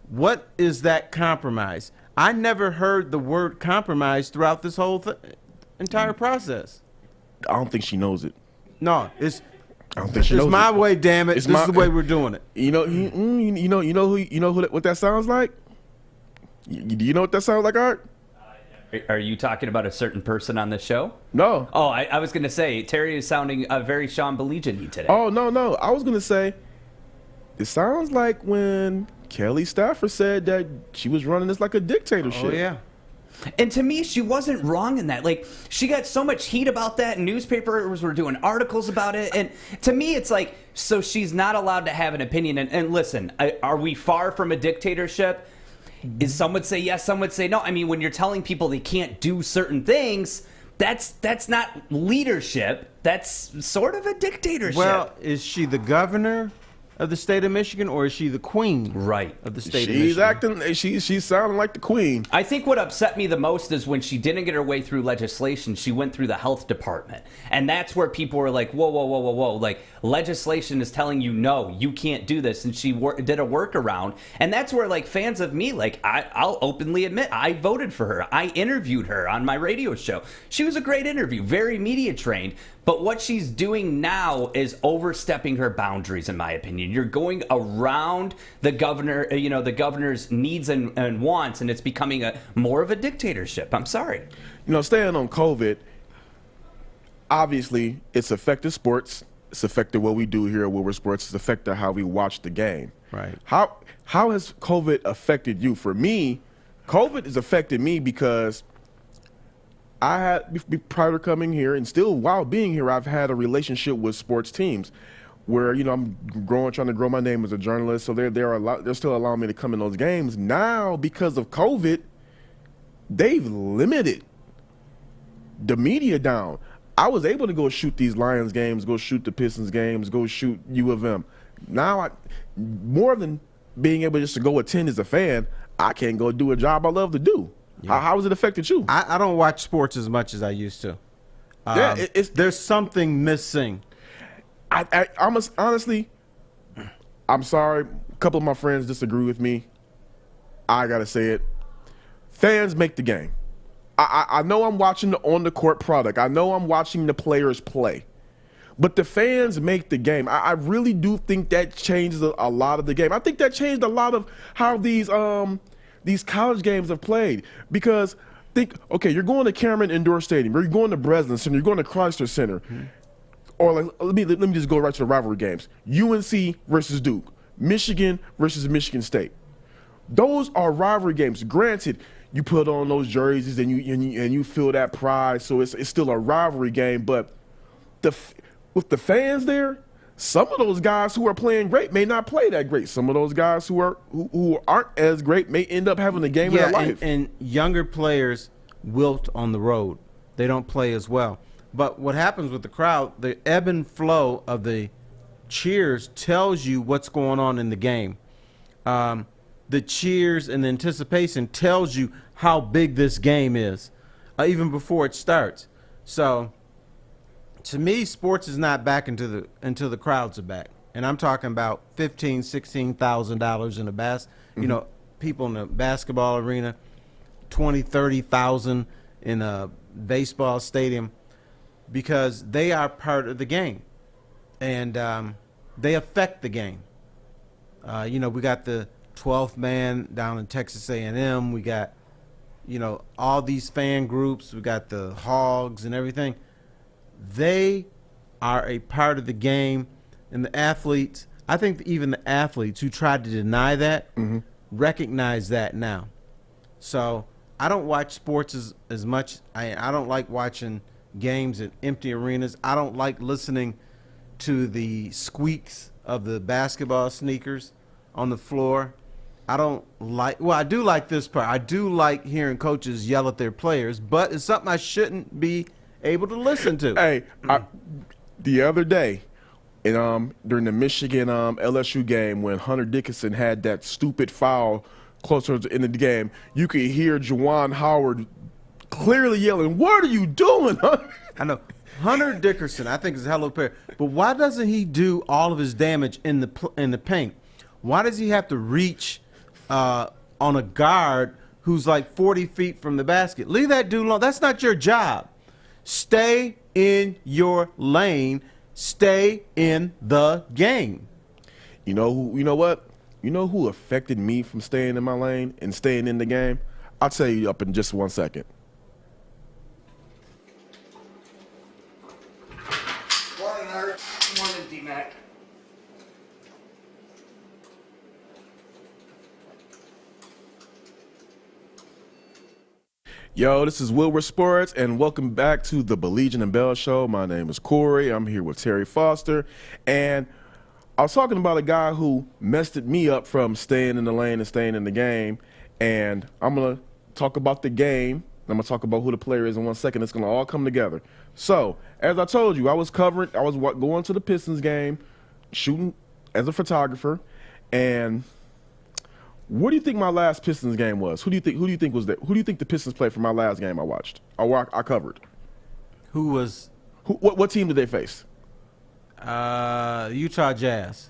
What is that compromise? I never heard the word compromise throughout this whole entire process. I don't think she knows it. No, it's I don't think she knows my it. way, damn it. It's This is the way we're doing it. You know what that sounds like? Do you know what that sounds like, Art? Are you talking about a certain person on the show? No. Oh, I was going to say, Terry is sounding very Sean Baligian today. Oh, no. I was going to say, it sounds like when Kelly Stafford said that she was running this like a dictatorship. Oh, yeah. And to me, she wasn't wrong in that. Like, she got so much heat about that, and newspapers were doing articles about it. And to me, it's like, so she's not allowed to have an opinion. And listen, are we far from a dictatorship? Some would say yes, some would say no. I mean, when you're telling people they can't do certain things, that's not leadership. That's sort of a dictatorship. Well, is she the governor of the state of Michigan, or is she the queen right of the state of She's Michigan? acting. She's sounding like the queen. I think what upset me the most is when she didn't get her way through legislation, she went through the health department. And that's where people were like, whoa. Like, legislation is telling you, no, you can't do this. And she did a workaround. And that's where, like, fans of me, like, I'll openly admit, I voted for her. I interviewed her on my radio show. She was a great interview, very media trained. But what she's doing now is overstepping her boundaries, in my opinion. You're going around the governor, the governor's needs and wants, and it's becoming more of a dictatorship. I'm sorry. Staying on COVID, obviously, it's affected sports. It's affected what we do here at Woodward Sports. It's affected how we watch the game. Right. How has COVID affected you? For me, COVID has affected me because I had, prior to coming here, and still while being here, I've had a relationship with sports teams where, I'm trying to grow my name as a journalist. So they're still allowing me to come in those games. Now, because of COVID, they've limited the media down. I was able to go shoot these Lions games, go shoot the Pistons games, go shoot U of M. Now, more than being able just to go attend as a fan, I can't go do a job I love to do. Yeah. How has it affected you? I don't watch sports as much as I used to. There's something missing. Honestly, I'm sorry. A couple of my friends disagree with me. I got to say it. Fans make the game. I know I'm watching the on-the-court product. I know I'm watching the players play. But the fans make the game. I really do think that changes a lot of the game. I think that changed a lot of how these college games have played. Because okay, you're going to Cameron Indoor Stadium, or you're going to Breslin Center, you're going to Chrysler Center. Mm-hmm. Or let me just go right to the rivalry games. UNC versus Duke, Michigan versus Michigan State. Those are rivalry games. Granted, you put on those jerseys and you feel that pride, so it's still a rivalry game. But with the fans there, some of those guys who are playing great may not play that great. Some of those guys who aren't as great may end up having a game of their life. And younger players wilt on the road. They don't play as well. But what happens with the crowd, the ebb and flow of the cheers tells you what's going on in the game. The cheers and the anticipation tells you how big this game is, even before it starts. So, to me, sports is not back until the crowds are back. and I'm talking about $15,000-$16,000 in a you know, people in the basketball arena, 20,000-30,000 in a baseball stadium, because they are part of the game, and they affect the game. You know, we got the 12th man down in Texas A&M. We got, you know, all these fan groups. We got the Hogs and everything. They are a part of the game, and the athletes, I think even the athletes who tried to deny that recognize that now. So I don't watch sports as much. I don't like watching games in empty arenas. I don't like listening to the squeaks of the basketball sneakers on the floor. I don't like, well, I do like this part. I do like hearing coaches yell at their players, but it's something I shouldn't be able to listen to. Hey, the other day, during the Michigan LSU game, when Hunter Dickinson had that stupid foul closer to the end of the game, you could hear Juwan Howard clearly yelling, "What are you doing, Hunter?" I know. Hunter Dickinson, I think, is a hell of a player. But why doesn't he do all of his damage in the paint? Why does he have to reach on a guard who's like 40 feet from the basket? Leave that dude alone. That's not your job. Stay in your lane. Stay in the game. You know what? You know who affected me from staying in my lane and staying in the game? I'll tell you up in just 1 second. Morning, Art. Morning, D-Mac. Yo, this is Woodward Sports, and welcome back to the Baligian and Bell Show. My name is Kory. I'm here with Terry Foster, and I was talking about a guy who messed me up from staying in the lane and staying in the game, and I'm going to talk about the game. I'm going to talk about who the player is in 1 second. It's going to all come together. So, as I told you, I was going to the Pistons game, shooting as a photographer, and what do you think my last Pistons game was? Who do you think was that? Who do you think the Pistons played for my last game I watched? I covered. What team did they face? Utah Jazz.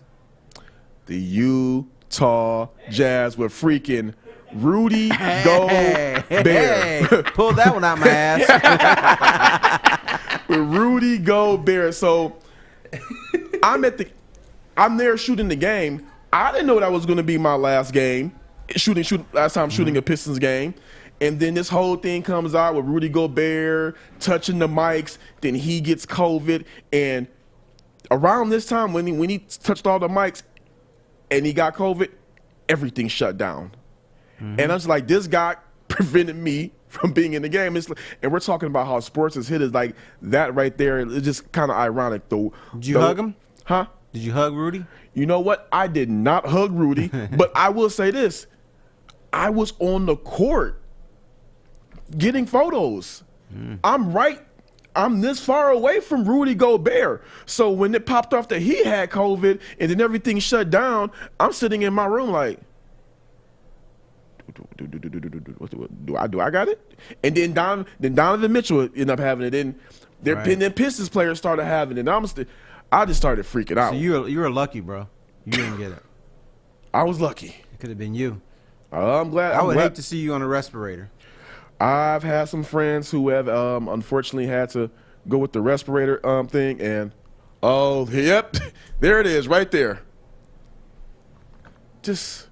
The Utah Jazz with freaking Rudy Gobert. Pull that one out my ass. With Rudy Gobert. So I'm there shooting the game. I didn't know that was going to be my last game, last time shooting a Pistons game. And then this whole thing comes out with Rudy Gobert touching the mics. Then he gets COVID. And around this time, when he touched all the mics and he got COVID, everything shut down. And I was like, this guy prevented me from being in the game. And we're talking about how sports has hit us like that right there. It's just kind of ironic, though. Did you hug him? Huh? Did you hug Rudy? You know what? I did not hug Rudy, but I will say this. I was on the court getting photos. I'm this far away from Rudy Gobert. So when it popped off that he had COVID and then everything shut down, I'm sitting in my room like, do I got it? And then Donovan Mitchell ended up having it. And then Pistons players started having it. And I just started freaking out. So you were lucky, bro. You didn't get it. I was lucky. It could have been you. I'm glad. I would hate to see you on a respirator. I've had some friends who have unfortunately had to go with the respirator thing, and oh, yep, there it is, right there. Just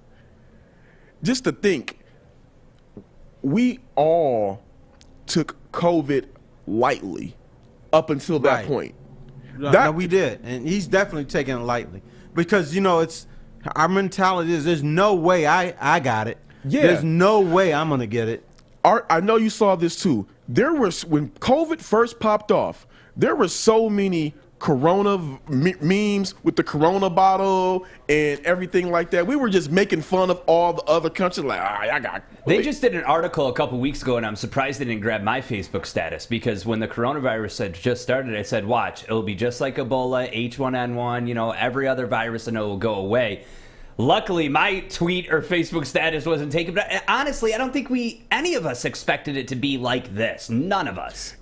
to think, we all took COVID lightly up until that point. No, we did, and he's definitely taking it lightly because it's our mentality is there's no way I got it. Yeah, there's no way I'm gonna get it. Art, I know you saw this too. When COVID first popped off, there were so many Corona memes with the Corona bottle and everything like that. We were just making fun of all the other countries. Like, I got. They just did an article a couple weeks ago, and I'm surprised they didn't grab my Facebook status because when the coronavirus had just started, I said, "Watch, it'll be just like Ebola, H1N1. Every other virus I know will go away." Luckily, my tweet or Facebook status wasn't taken. But honestly, I don't think any of us expected it to be like this. None of us.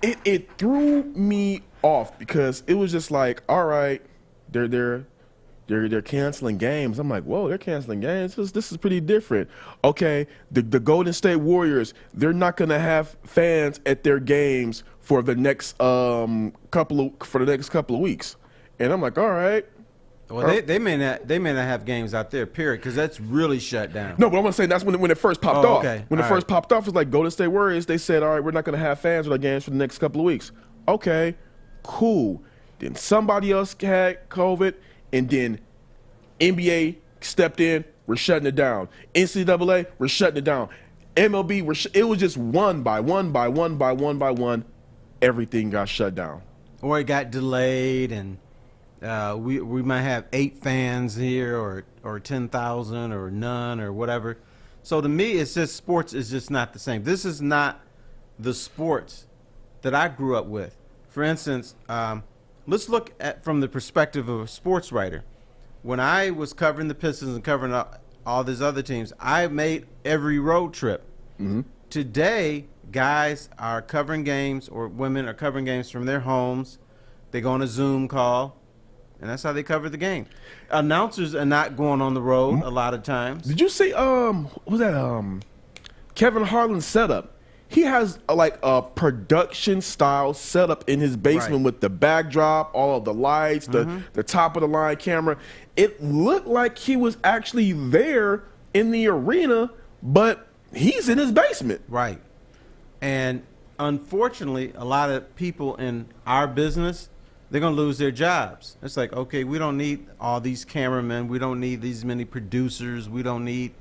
It threw me off because it was just like, all right, they're they're canceling games. I'm like, whoa, they're canceling games. This is pretty different. Okay, the Golden State Warriors, they're not gonna have fans at their games for the next couple of weeks. And I'm like, all right. Well, they may not have games out there, period, because that's really shut down. No, but I'm saying that's when it first popped off. Okay. When it first popped off, it was like Golden State Warriors. They said, all right, we're not going to have fans with our games for the next couple of weeks. Okay, cool. Then somebody else had COVID, and then NBA stepped in. We're shutting it down. NCAA, we're shutting it down. MLB, it was just one by one. Everything got shut down. Or it got delayed, and we might have 8 fans here, or 10,000, or none, or whatever. So to me, it's just sports is just not the same. This is not the sports that I grew up with. For instance, let's look at from the perspective of a sports writer. When I was covering the Pistons and covering all these other teams, I made every road trip. Mm-hmm. Today, guys are covering games, or women are covering games from their homes. They go on a Zoom call, and that's how they cover the game. Announcers are not going on the road a lot of times. Did you see what was that Kevin Harlan's setup? He has a production style setup in his basement with the backdrop, all of the lights, the top of the line camera. It looked like he was actually there in the arena, but he's in his basement. Right. And unfortunately, a lot of people in our business, they're going to lose their jobs. It's like, okay, we don't need all these cameramen. We don't need these many producers. We don't need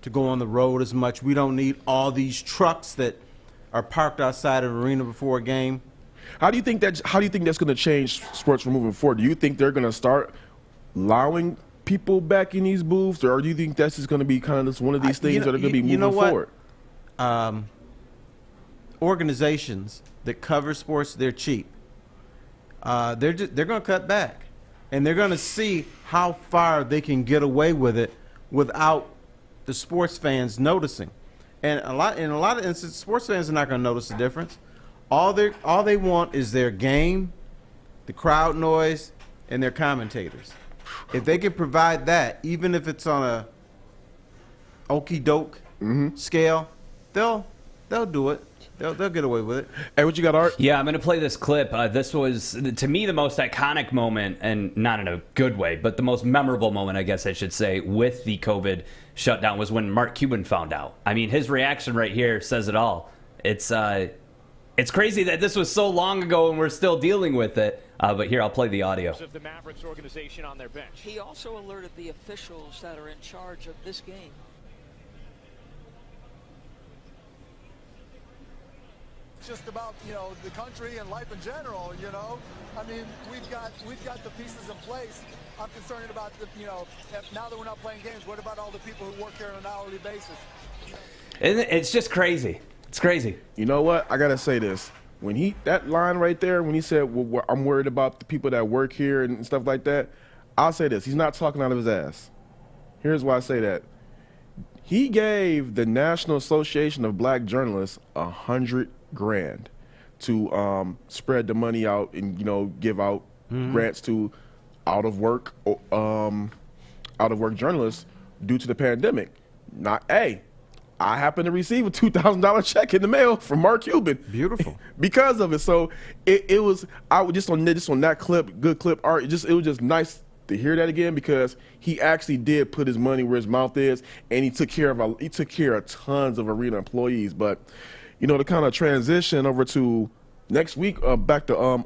to go on the road as much. We don't need all these trucks that are parked outside of an arena before a game. How do you think that's going to change sports from moving forward? Do you think they're going to start allowing people back in these booths, or do you think that's just going to be kind of just one of these things that are going to be moving forward? Organizations that cover sports, they're cheap. They're going to cut back, and they're going to see how far they can get away with it without the sports fans noticing. And in a lot of instances, sports fans are not going to notice the difference. All they want is their game, the crowd noise, and their commentators. If they can provide that, even if it's on a okie doke scale, they'll do it. They'll get away with it. Hey, what you got, Art? Yeah, I'm going to play this clip. This was, to me, the most iconic moment, and not in a good way, but the most memorable moment, I guess I should say, with the COVID shutdown was when Mark Cuban found out. I mean, his reaction right here says it all. It's crazy that this was so long ago and we're still dealing with it. But here, I'll play the audio. Of the Mavericks organization on their bench. He also alerted the officials that are in charge of this game. Just about, the country and life in general, I mean, we've got the pieces in place. I'm concerned about now that we're not playing games, what about all the people who work here on an hourly basis? It's just crazy. It's crazy. You know what? I got to say this. When that line right there, when he said, well, I'm worried about the people that work here and stuff like that, I'll say this. He's not talking out of his ass. Here's why I say that. He gave the National Association of Black Journalists $100,000 to spread the money out and give out grants to out of work journalists due to the pandemic. I happen to receive a $2,000 check in the mail from Mark Cuban. Beautiful. Because of it. So it was just on that clip, good clip, Art. It was just nice to hear that again, because he actually did put his money where his mouth is, and he took care of tons of arena employees. But to kind of transition over to next week, back to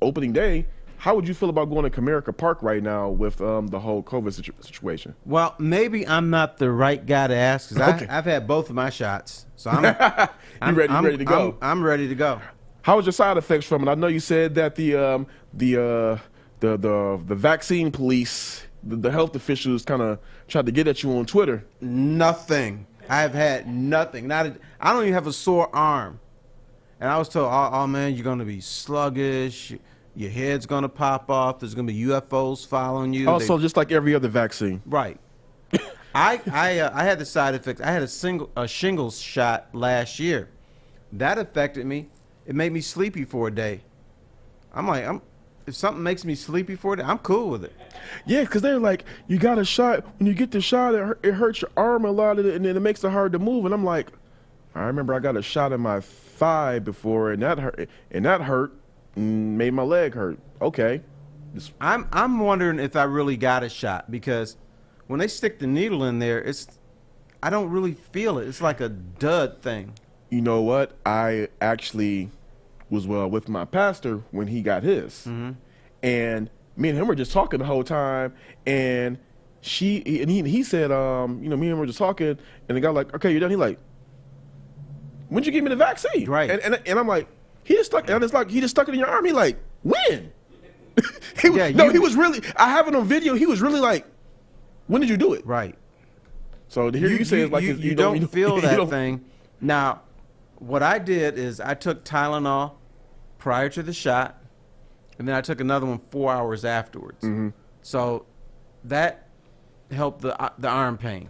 opening day, how would you feel about going to Comerica Park right now with the whole COVID situation? Well, maybe I'm not the right guy to ask, because I've had both of my shots, so I'm ready to go. I'm ready to go. How was your side effects from it? I know you said that the vaccine police, the health officials, kind of tried to get at you on Twitter. Nothing. I've had nothing. I don't even have a sore arm, and I was told, "Oh man, you're going to be sluggish. Your head's going to pop off. There's going to be UFOs following you." Also, just like every other vaccine. Right. I had the side effects. I had a shingles shot last year. That affected me. It made me sleepy for a day. I'm if something makes me sleepy for it, I'm cool with it. Yeah, because they're like, you got a shot. When you get the shot, it hurts your arm a lot, and then it makes it hard to move. And I'm like, I remember I got a shot in my thigh before, and that hurt, and made my leg hurt. Okay. I'm wondering if I really got a shot, because when they stick the needle in there, I don't really feel it. It's like a dud thing. You know what? I actually was with my pastor when he got his, and me and him were just talking the whole time, and he said, me and him were just talking, and the guy like, okay, you're done. He like, when'd you give me the vaccine? Right. And I'm like, he just stuck, and it's like he just stuck it in your arm. He like, when? He was really. I have it on video. He was really like, when did you do it? Right. So to hear you say it's like you don't feel that thing. Now, what I did is I took Tylenol prior to the shot, and then I took another one 4 hours afterwards. So that helped the arm pain.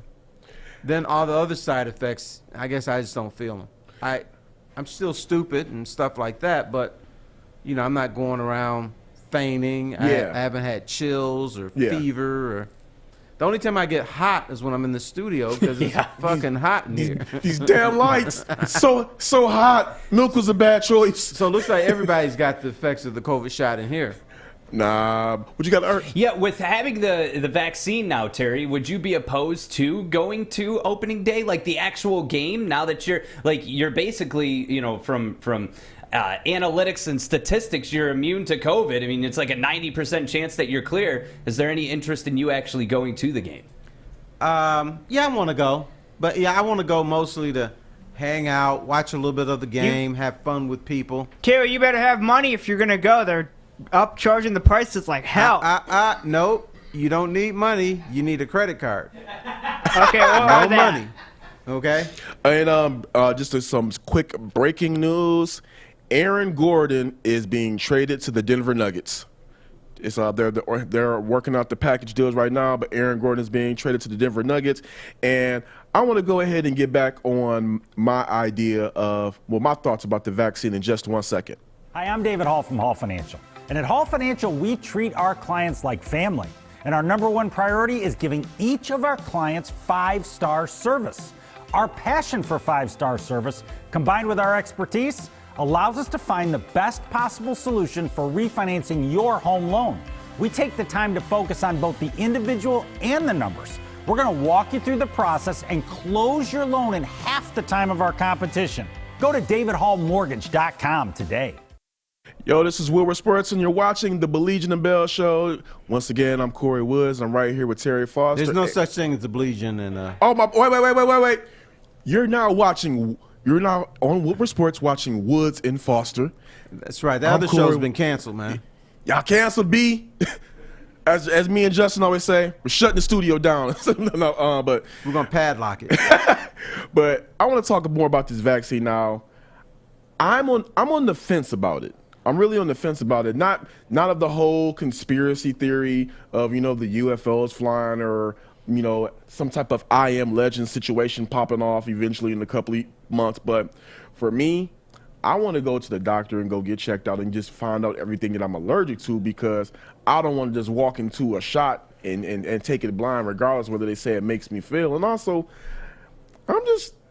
Then all the other side effects, I guess I just don't feel them. I'm still stupid and stuff like that, but I'm not going around fainting. Yeah. I haven't had chills or fever or. The only time I get hot is when I'm in the studio, because it's fucking hot in here. These damn lights, so hot. Milk was a bad choice. So it looks like everybody's got the effects of the COVID shot in here. Nah, what you got to earn? Yeah, with having the vaccine now, Terry, would you be opposed to going to opening day, like the actual game? Now that you're basically from analytics and statistics, you're immune to COVID. I mean, it's like a 90% chance that you're clear. Is there any interest in you actually going to the game? Yeah, I want to go. But, I want to go mostly to hang out, watch a little bit of the game, have fun with people. Terry, you better have money if you're going to go. They're upcharging the prices like hell. Nope. You don't need money. You need a credit card. Okay, well, no money. Okay? And just some quick breaking news. Aaron Gordon is being traded to the Denver Nuggets. It's they're working out the package deals right now, but Aaron Gordon is being traded to the Denver Nuggets. And I want to go ahead and get back on my idea of my thoughts about the vaccine in just 1 second. Hi, I'm David Hall from Hall Financial. And at Hall Financial, we treat our clients like family. And our number one priority is giving each of our clients 5-star service. Our passion for 5-star service, combined with our expertise, allows us to find the best possible solution for refinancing your home loan. We take the time to focus on both the individual and the numbers. We're going to walk you through the process and close your loan in half the time of our competition. Go to davidhallmortgage.com today. Yo, this is Woodward Sports, and you're watching the Baligian and Bell show. Once again, I'm Kory Woods. I'm right here with Terry Foster. There's no such thing as the Baligian and. Oh my! Wait! You're now on Woodward Sports watching Woods and Foster. That's right. That other show's been canceled, man. Y'all canceled, B. As me and Justin always say, we're shutting the studio down. But we're gonna padlock it. But I want to talk more about this vaccine now. I'm on the fence about it. I'm really on the fence about it. Not of the whole conspiracy theory of the UFOs flying or some type of I Am Legend situation popping off eventually in a couple of months. But for me, I want to go to the doctor and go get checked out and just find out everything that I'm allergic to, because I don't want to just walk into a shot and take it blind, regardless whether they say it makes me feel. And also,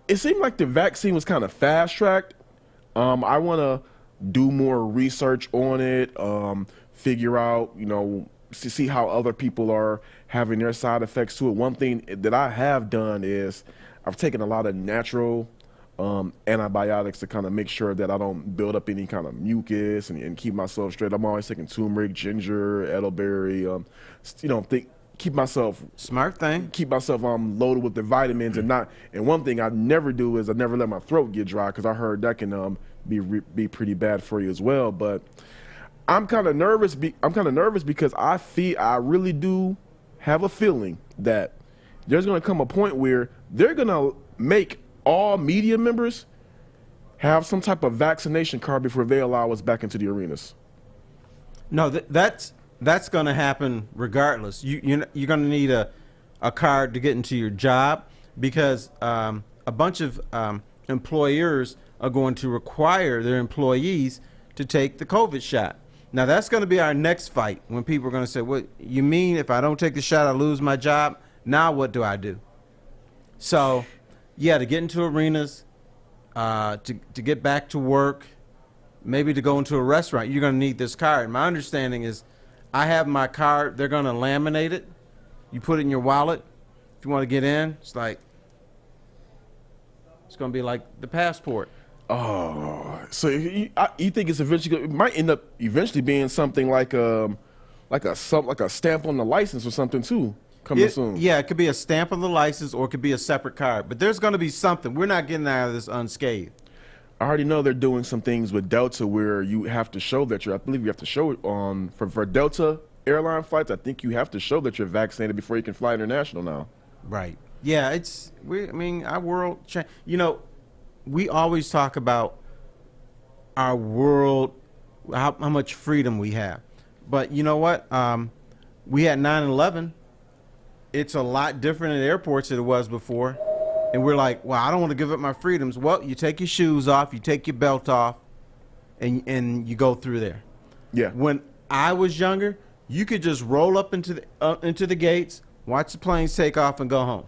it seemed like the vaccine was kind of fast tracked. I want to do more research on it, figure out, see how other people are having their side effects to it. One thing that I have done is I've taken a lot of natural antibiotics to kind of make sure that I don't build up any kind of mucus and keep myself straight. I'm always taking turmeric, ginger, elderberry, keep myself smart thing. Keep myself loaded with the vitamins and one thing I never do is I never let my throat get dry, because I heard that can be pretty bad for you as well. But I'm kind of nervous. Because I really do have a feeling that there's going to come a point where they're going to make all media members have some type of vaccination card before they allow us back into the arenas. No, that's going to happen regardless. You're going to need a card to get into your job, because a bunch of employers are going to require their employees to take the COVID shot. Now that's going to be our next fight when people are going to say, "What you mean? If I don't take the shot, I lose my job? Now what do I do?" So, yeah, to get into arenas, to get back to work, maybe to go into a restaurant, you're going to need this card. My understanding is, I have my card. They're going to laminate it. You put it in your wallet. If you want to get in, it's going to be like the passport. Oh, so you think it's eventually it might end up eventually being something like a stamp on the license or something too coming soon? Yeah, it could be a stamp on the license or it could be a separate card. But there's going to be something. We're not getting out of this unscathed. I already know they're doing some things with Delta where you have to show that I believe you have to show it on for Delta airline flights. I think you have to show that you're vaccinated before you can fly international now. Right. Yeah, our world change. We always talk about our world, how much freedom we have. But you know what? We had 9/11. It's a lot different at airports than it was before. And we're like, well, I don't want to give up my freedoms. Well, you take your shoes off, you take your belt off, and you go through there. Yeah. When I was younger, you could just roll up into the gates, watch the planes take off, and go home.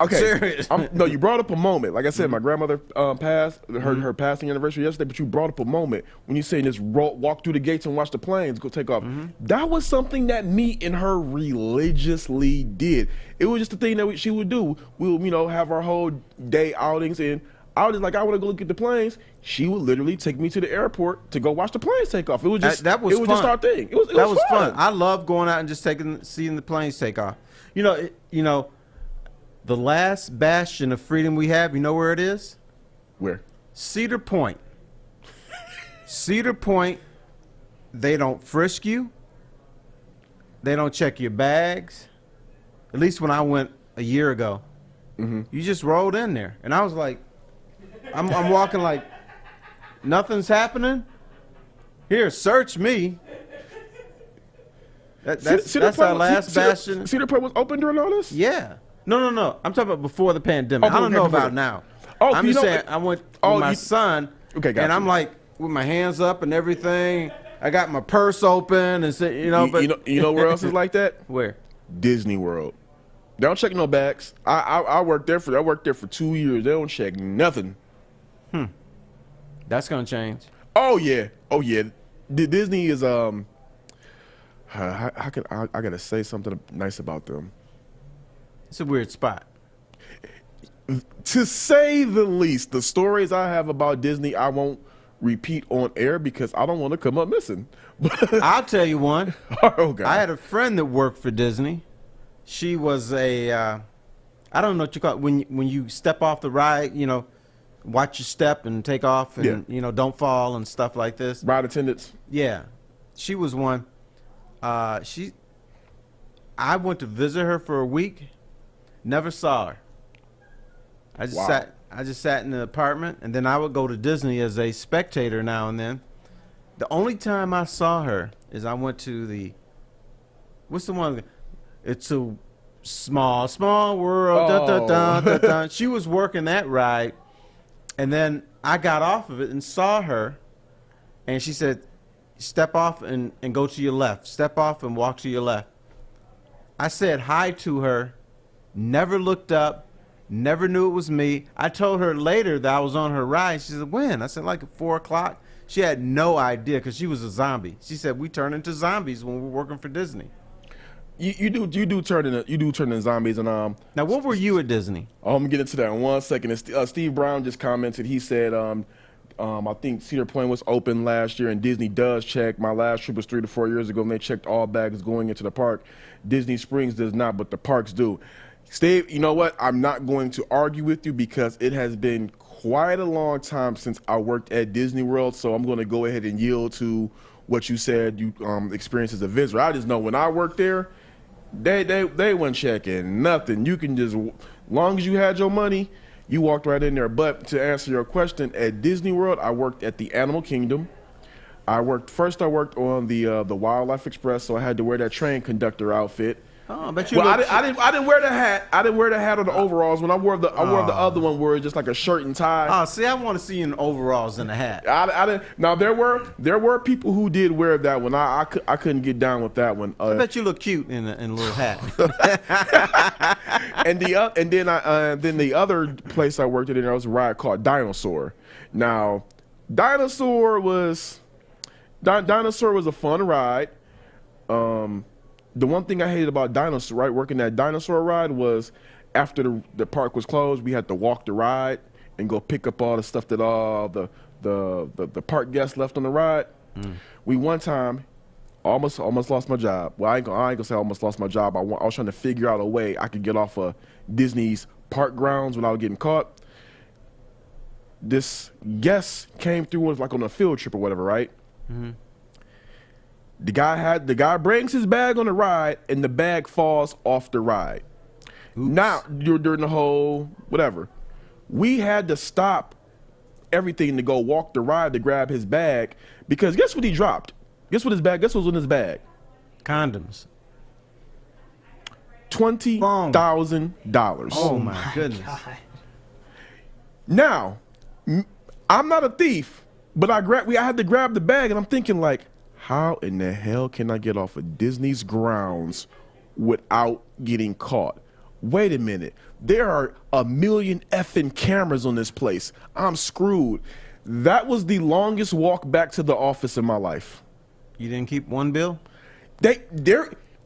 Okay. Serious. No, you brought up a moment. Like I said, my grandmother passed, her passing anniversary yesterday, but you brought up a moment when you say just walk through the gates and watch the planes go take off. That was something that me and her religiously did. It was just the thing that she would do. We'll, have our whole day outings, and I was like, I want to go look at the planes. She would literally take me to the airport to go watch the planes take off. It was just that was fun. Just our thing. It was fun. I love going out and just seeing the planes take off. The last bastion of freedom we have, you know where it is? Where? Cedar Point. Cedar Point, they don't frisk you. They don't check your bags. At least when I went a year ago. You just rolled in there. And I was like, I'm walking like, nothing's happening? Here, search me. That's our last bastion. Cedar Point was open during all this? Yeah. No. I'm talking about before the pandemic. I don't know about now. Oh, I'm just saying I went with my son, okay, and I'm like with my hands up and everything. I got my purse open and say, but you know where else is like that? Where? Disney World. They don't check no bags. I worked there for 2 years. They don't check nothing. That's gonna change. Oh yeah. Disney is I gotta say something nice about them. It's a weird spot. To say the least, the stories I have about Disney, I won't repeat on air because I don't want to come up missing. I'll tell you one. Oh, God. I had a friend that worked for Disney. She was I don't know what you call it, when you step off the ride, watch your step and take off and, don't fall and stuff like this. Ride attendants. Yeah. She was one. I went to visit her for a week. Never saw her. I just sat in the apartment, and then I would go to Disney as a spectator now and then. The only time I saw her is I went to what's the one? It's a small world. Oh. She was working that ride, and then I got off of it and saw her, and she said, "Step off and go to your left. Step off and walk to your left." I said hi to her. Never looked up, never knew it was me. I told her later that I was on her ride. She said, when? I said, like at 4 o'clock. She had no idea because she was a zombie. She said, we turn into zombies when we're working for Disney. You do turn into zombies. And now, what were you at Disney? I'm gonna get into that in 1 second. Steve Brown just commented. He said, I think Cedar Point was open last year, and Disney does check. My last trip was 3 to 4 years ago, and they checked all bags going into the park. Disney Springs does not, but the parks do. Steve, you know what? I'm not going to argue with you because it has been quite a long time since I worked at Disney World, so I'm going to go ahead and yield to what you said you experienced as a visitor. I just know when I worked there, they weren't checking nothing. You can just, long as you had your money, you walked right in there. But to answer your question, at Disney World, I worked at the Animal Kingdom. I worked on the Wildlife Express, so I had to wear that train conductor outfit. Oh, I bet you. Well, I didn't wear the hat. I didn't wear the hat or the overalls. When I wore the other one where it's just like a shirt and tie. Oh, see, I want to see you in overalls and a hat. I didn't. Now there were people who did wear that one. I couldn't get down with that one. I bet you look cute in a little hat. And then the other place I worked at, there was a ride called Dinosaur. Now, Dinosaur was a fun ride. The one thing I hated about Dinosaur, right, working that Dinosaur ride was after the park was closed, we had to walk the ride and go pick up all the stuff that all the park guests left on the ride. We one time almost lost my job. Well, I ain't gonna say I almost lost my job. I was trying to figure out a way I could get off of Disney's park grounds without getting caught. This guest came through, was like on a field trip or whatever, right? The guy brings his bag on the ride, and the bag falls off the ride. Oops. Now, during the whole whatever, we had to stop everything to go walk the ride to grab his bag, because guess what he dropped? Guess what was in his bag? Condoms. $20,000. Oh my goodness. God. Now, I'm not a thief, but I had to grab the bag, and I'm thinking like, how in the hell can I get off of Disney's grounds without getting caught? Wait a minute. There are a million effing cameras on this place. I'm screwed. That was the longest walk back to the office in my life. You didn't keep one bill?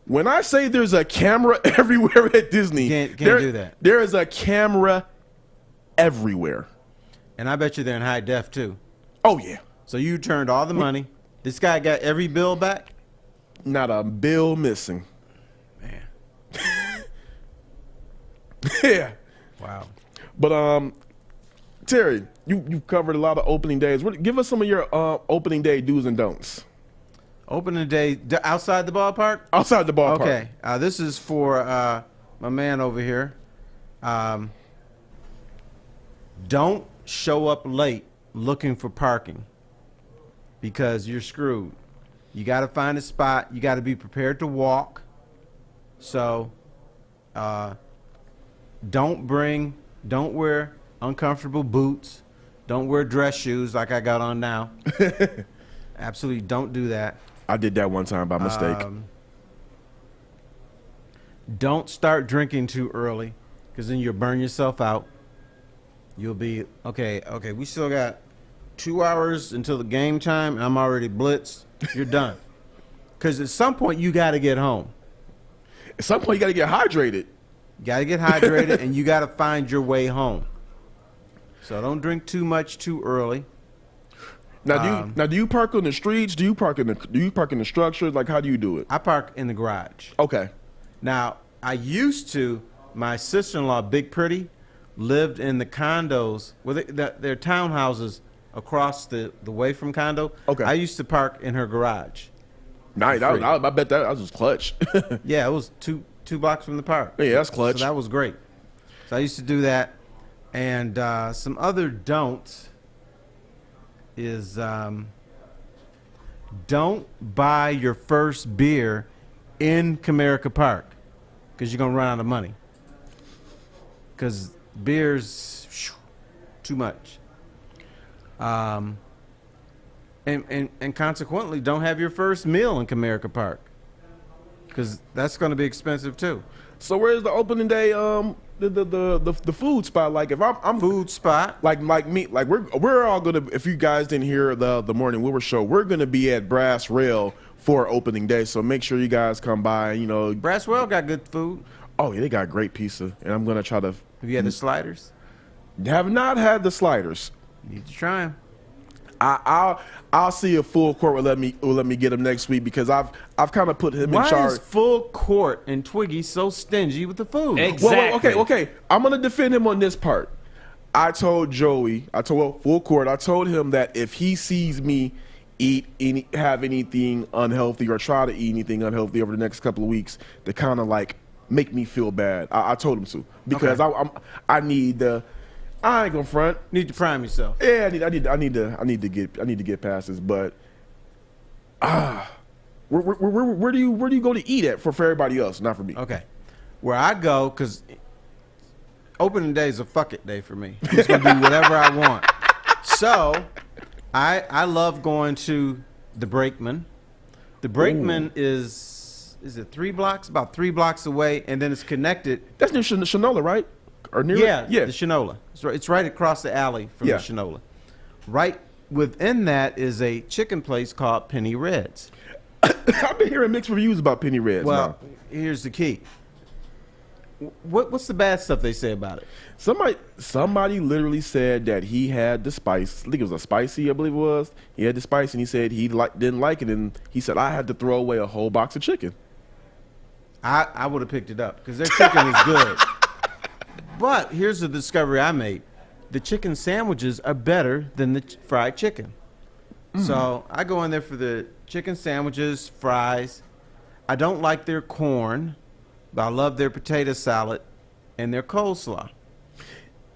When I say there's a camera everywhere at Disney, can't do that. There is a camera everywhere. And I bet you they're in high def too. Oh yeah. So you turned all the money. This guy got every bill back? Not a bill missing. Man. Yeah. Wow. But Terry, you covered a lot of opening days. Give us some of your opening day do's and don'ts. Opening day outside the ballpark? Outside the ballpark. Okay. This is for my man over here. Don't show up late looking for parking, because you're screwed. You got to find a spot. You got to be prepared to walk. So don't wear uncomfortable boots. Don't wear dress shoes like I got on now. Absolutely don't do that. I did that one time by mistake. Don't start drinking too early, because then you'll burn yourself out. You'll be, okay, we still got 2 hours until the game time, and I'm already blitzed. You're done. Because at some point, you got to get home. At some point, you got to get hydrated. You got to get hydrated, and you got to find your way home. So don't drink too much too early. Now, do you park on the streets? Do you park in the structures? Like, how do you do it? I park in the garage. Okay. Now, I used to. My sister-in-law, Big Pretty, lived in the condos. Well, they're townhouses across the way from condo. Okay. I used to park in her garage. Nice. I bet that was just clutch. Yeah, it was two blocks from the park. Yeah, that's clutch. So that was great. So I used to do that. And some other don'ts is don't buy your first beer in Comerica Park, because you're going to run out of money. Because beer's too much. And consequently, don't have your first meal in Comerica Park, because that's going to be expensive too. So where's the opening day the food spot? Like, if I'm food spot, like me, like we're all gonna, if you guys didn't hear the Morning Woodward show, we're gonna be at Brass Rail for opening day, so make sure you guys come by. You know, Brass Rail got good food. Oh yeah, they got great pizza, and I'm gonna try to. Have you had the sliders? Have not had the sliders. You need to try them. I'll see if Full Court will let me get him next week, because I've kind of put him in charge. Why is Full Court and Twiggy so stingy with the food? Exactly. Well, okay. I'm gonna defend him on this part. I told Full Court. I told him that if he sees me have anything unhealthy or try to eat anything unhealthy over the next couple of weeks, to kind of like make me feel bad. I told him to, because I need the. I ain't gonna front. Need to prime yourself. Yeah, I need to get past this. But Where do you go to eat at for everybody else, not for me? Okay. Where I go, because opening day is a fuck it day for me. I'm just going to do whatever I want. So I love going to the Brakeman. The Brakeman is it 3 blocks? About 3 blocks away, and then it's connected. That's near Shinola, right? Or near yeah, yeah, the Shinola. It's right across the alley from the Shinola. Right within that is a chicken place called Penny Reds. I've been hearing mixed reviews about Penny Reds. Well, here's the key. What's the bad stuff they say about it? Somebody literally said that he had the spice. I think it was a spicy, I believe it was. He had the spice, and he said he didn't like it, and he said I had to throw away a whole box of chicken. I would have picked it up because their chicken is good. But here's the discovery I made: the chicken sandwiches are better than the fried chicken. So I go in there for the chicken sandwiches, fries. I don't like their corn, but I love their potato salad and their coleslaw.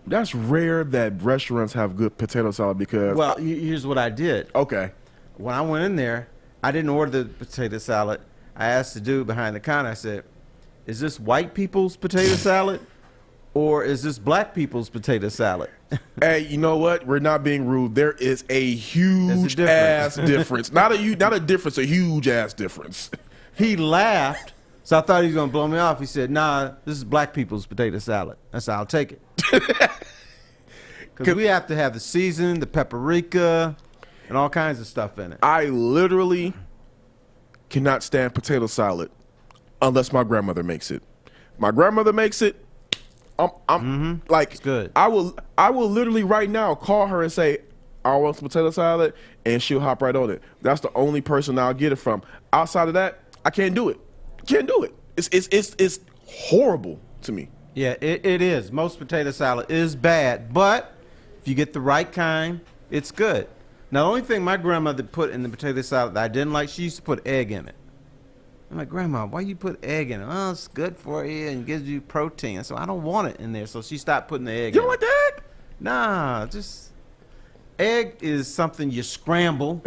That's rare that restaurants have good potato salad because... Well, here's what I did. Okay. When I went in there, I didn't order the potato salad. I asked the dude behind the counter, I said, is this white people's potato salad or is this black people's potato salad? Hey, you know what? We're not being rude. There is a huge ass difference. Not a difference, a huge ass difference. He laughed, so I thought he was going to blow me off. He said, nah, this is black people's potato salad. I said, I'll take it. Because we have to have the seasoning, the paprika, and all kinds of stuff in it. I literally cannot stand potato salad unless my grandmother makes it. My grandmother makes it. I'm like, it's good. I will literally right now call her and say, I want some potato salad, and she'll hop right on it. That's the only person I'll get it from. Outside of that, I can't do it. Can't do it. It's horrible to me. Yeah, it is. Most potato salad is bad, but if you get the right kind, it's good. Now, the only thing my grandmother put in the potato salad that I didn't like, she used to put egg in it. I'm like, Grandma, why you put egg in it? Oh, it's good for you and gives you protein. So I don't want it in there. So she stopped putting the egg in. You don't like the egg? Nah, just egg is something you scramble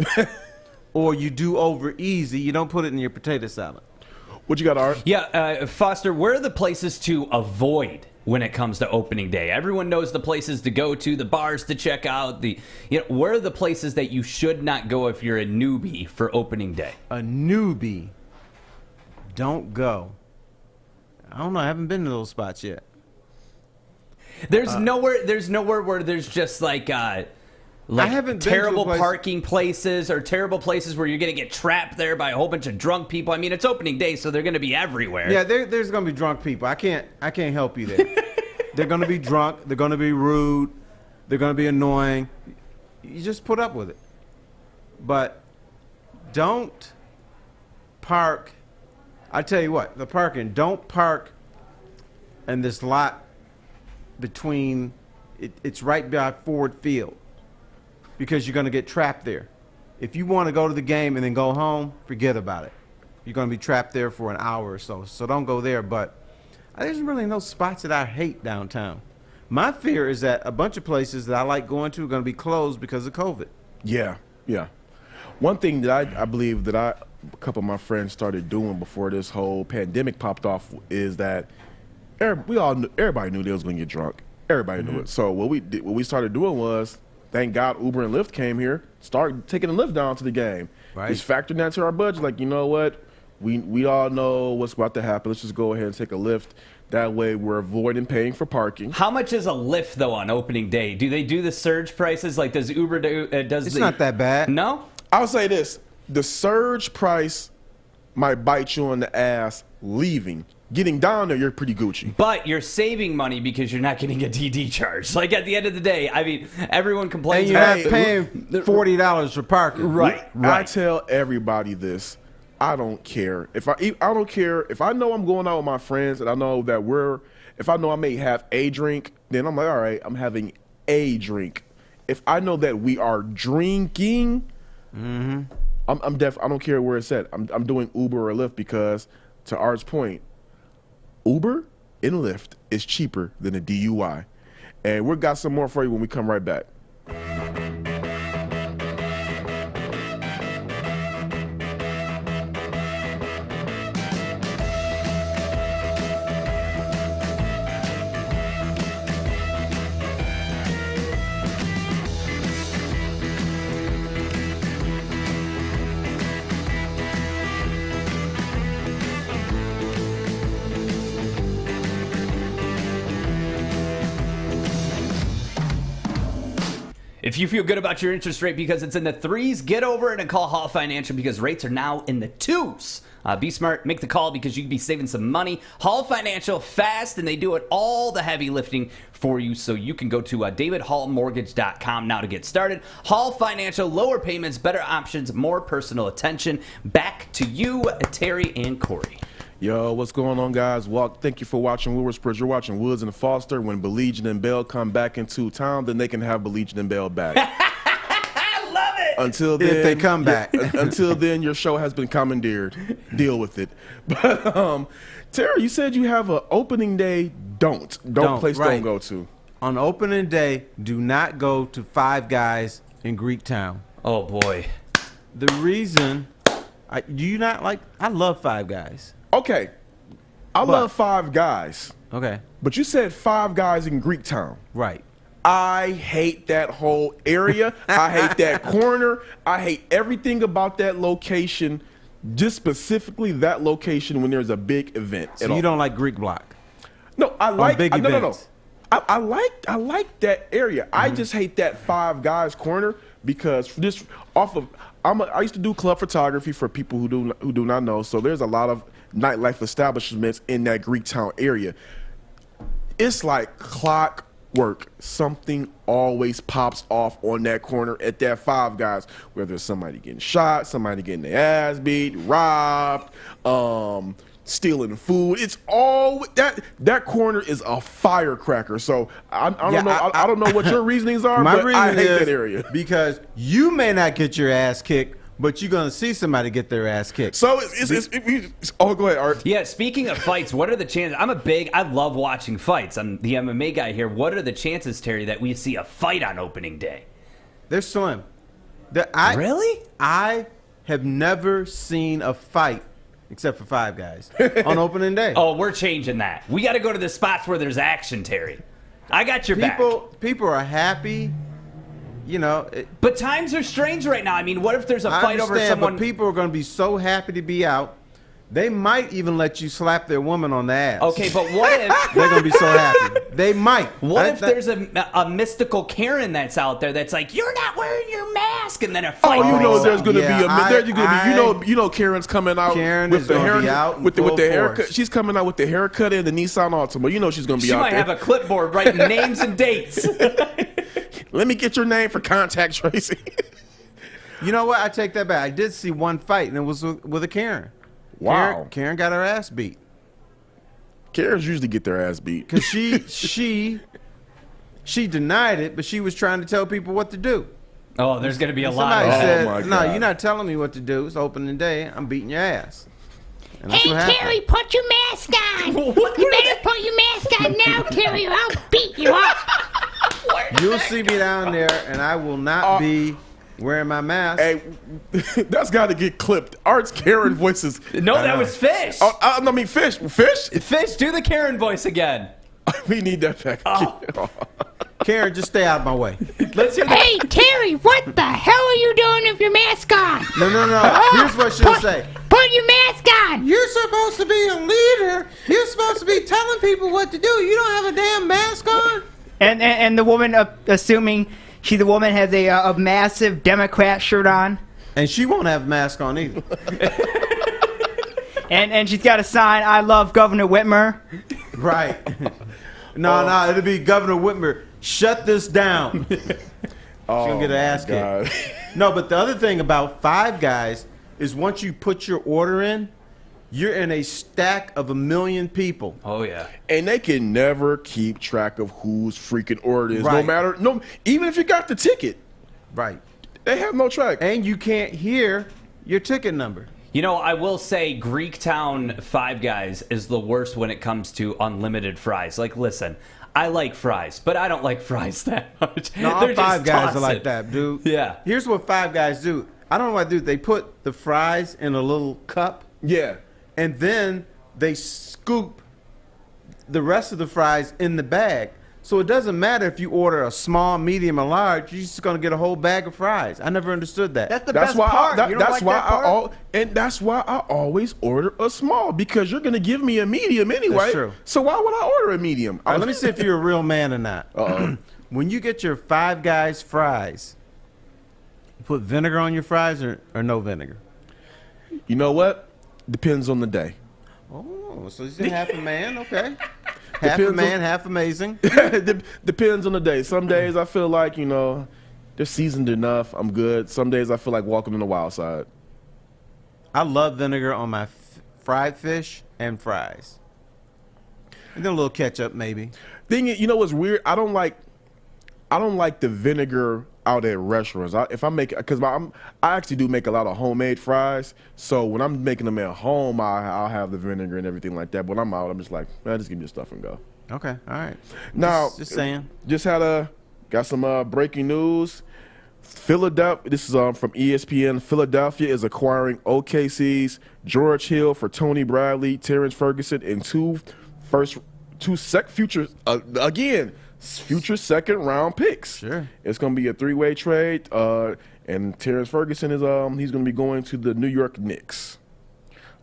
or you do over easy. You don't put it in your potato salad. What you got, Art? Yeah, Foster, where are the places to avoid when it comes to opening day? Everyone knows the places to go to, the bars to check out. Where are the places that you should not go if you're a newbie for opening day? A newbie. Don't go. I don't know. I haven't been to those spots yet. There's nowhere where there's just like I haven't terrible been to parking places or terrible places where you're going to get trapped there by a whole bunch of drunk people. I mean, it's opening day, so they're going to be everywhere. Yeah, there's going to be drunk people. I can't help you there. They're going to be drunk. They're going to be rude. They're going to be annoying. You just put up with it. But don't park. I tell you what, the parking, don't park in this lot between, it's right by Ford Field because you're going to get trapped there. If you want to go to the game and then go home, forget about it. You're going to be trapped there for an hour or so, so don't go there. But there's really no spots that I hate downtown. My fear is that a bunch of places that I like going to are going to be closed because of COVID. Yeah. One thing that I believe that a couple of my friends started doing before this whole pandemic popped off is that everybody knew they was going to get drunk. Everybody knew it. So what we started doing was, thank God Uber and Lyft came here, started taking a Lyft down to the game. Right. Just factoring that to our budget. Like, you know what? We all know what's about to happen. Let's just go ahead and take a Lyft. That way we're avoiding paying for parking. How much is a Lyft, though, on opening day? Do they do the surge prices? Like, does Uber do? It's not that bad. No? I'll say this. The surge price might bite you on the ass leaving. Getting down there, you're pretty Gucci. But you're saving money because you're not getting a DD charge. Like, at the end of the day, I mean, everyone complains. And you're not paying $40 for parking. Right. I tell everybody this. I don't care. I don't care if I know I'm going out with my friends and I know that if I know I may have a drink, then I'm like, all right, I'm having a drink. If I know that we are drinking, I don't care where it's at. I'm doing Uber or Lyft because, to Art's point, Uber and Lyft is cheaper than a DUI. And we've got some more for you when we come right back. If you feel good about your interest rate because it's in the 3s, get over it and call Hall Financial because rates are now in the 2s. Be smart, make the call because you could be saving some money. Hall Financial, fast, and they do it all the heavy lifting for you. So you can go to davidhallmortgage.com now to get started. Hall Financial, lower payments, better options, more personal attention. Back to you, Terry and Kory. Yo, what's going on, guys? Well, thank you for watching Woodward Sports. You're watching Woods and Foster. When Baligian and Bell come back into town, then they can have Baligian and Bell back. I love it. Until then, if they come back. Until then, your show has been commandeered. Deal with it. But Terry, you said you have an opening day. Don't place right. don't go to. On opening day, do not go to Five Guys in Greektown. Oh boy. The reason, I love Five Guys. Okay, I love Five Guys. Okay. But you said Five Guys in Greektown. Right. I hate that whole area. I hate that corner. I hate everything about that location, just specifically that location when there's a big event. So you don't like Greek Block? No, I like big no. events. I like that area. I just hate that Five Guys corner because this I used to do club photography for people who do not know. So there's a lot of nightlife establishments in that Greektown area. It's like clockwork. Something always pops off on that corner at that Five Guys, whether it's somebody getting shot, somebody getting their ass beat, robbed, stealing food. It's all that corner is a firecracker. So I don't know. I don't know what your reasonings are, but I hate that area because you may not get your ass kicked, but you're gonna see somebody get their ass kicked. So oh, go ahead, Art. Yeah, speaking of fights, what are the chances? I love watching fights. I'm the MMA guy here. What are the chances, Terry, that we see a fight on opening day? They're slim. Really? I have never seen a fight except for Five Guys on opening day. Oh, we're changing that. We got to go to the spots where there's action, Terry. I got your back. People are happy. You know, but times are strange right now. I mean, what if there's a fight over someone? But people are going to be so happy to be out. They might even let you slap their woman on the ass. Okay, but what if they're going to be so happy? They might. What if there's a mystical Karen that's out there that's like, you're not wearing your mask, and then a fight? Oh, you know, there's going to be you know, Karen's coming out with the haircut, with the haircut. She's coming out with the haircut and the Nissan Altima. You know, she's going to be out there. She might have a clipboard writing names and dates. Let me get your name for contact tracing. You know what? I take that back. I did see one fight, and it was with a Karen. Wow. Karen got her ass beat. Karens usually get their ass beat. Because she denied it, but she was trying to tell people what to do. Oh, there's going to be a lot Somebody of said, my God. No, you're not telling me what to do. It's opening day. I'm beating your ass. Hey, Terry, put your mask on. You better put your mask on now, Terry, or I'll beat you up. You'll see me down there, and I will not be wearing my mask. Hey, that's got to get clipped. Art's Karen voices. No, that was Fish. I mean, Fish. Fish, do the Karen voice again. We need that back. Oh. Karen, just stay out of my way. Let's hear Hey, Terry, what the hell are you doing with your mask on? No. Here's what she'll say. Put your mask on. You're supposed to be a leader. You're supposed to be telling people what to do. You don't have a damn mask on. And the woman, assuming she's the woman, has a massive Democrat shirt on. And she won't have a mask on either. and she's got a sign, I love Governor Whitmer. Right. No, it'll be Governor Whitmer. Shut this down. She's going to get her ass kicked. No, but the other thing about Five Guys is once you put your order in, you're in a stack of 1 million people. Oh, yeah. And they can never keep track of whose freaking order it is. Right. Even if you got the ticket. Right. They have no track. And you can't hear your ticket number. You know, I will say Greektown Five Guys is the worst when it comes to unlimited fries. Like, listen, I like fries, but I don't like fries that much. No, all Five Guys are like that, dude. Yeah. Here's what Five Guys do. I don't know what they do. They put the fries in a little cup. Yeah. And then they scoop the rest of the fries in the bag. So it doesn't matter if you order a small, medium, or large. You're just going to get a whole bag of fries. I never understood that. That's the best part. That's why I always order a small, because you're going to give me a medium anyway. That's true. So why would I order a medium? All right, let me see if you're a real man or not. When you get your Five Guys fries, you put vinegar on your fries or no vinegar? You know what? Depends on the day. Oh, so you said half a man, okay. Half a man, half amazing. Depends on the day. Some days I feel like, they're seasoned enough. I'm good. Some days I feel like walking on the wild side. I love vinegar on my fried fish and fries. And then a little ketchup, maybe. Thing is, you know what's weird? I don't like the vinegar out at restaurants. Because I actually do make a lot of homemade fries. So when I'm making them at home, I'll have the vinegar and everything like that. But when I'm out, I'm just like, man, just give me the stuff and go. Okay, all right. Now, just saying. Got some breaking news. Philadelphia. This is from ESPN. Philadelphia is acquiring OKC's George Hill for Tony Bradley, Terrence Ferguson, and future second round picks. Sure. It's going to be a 3-way trade. And Terrence Ferguson is he's going to be going to the New York Knicks.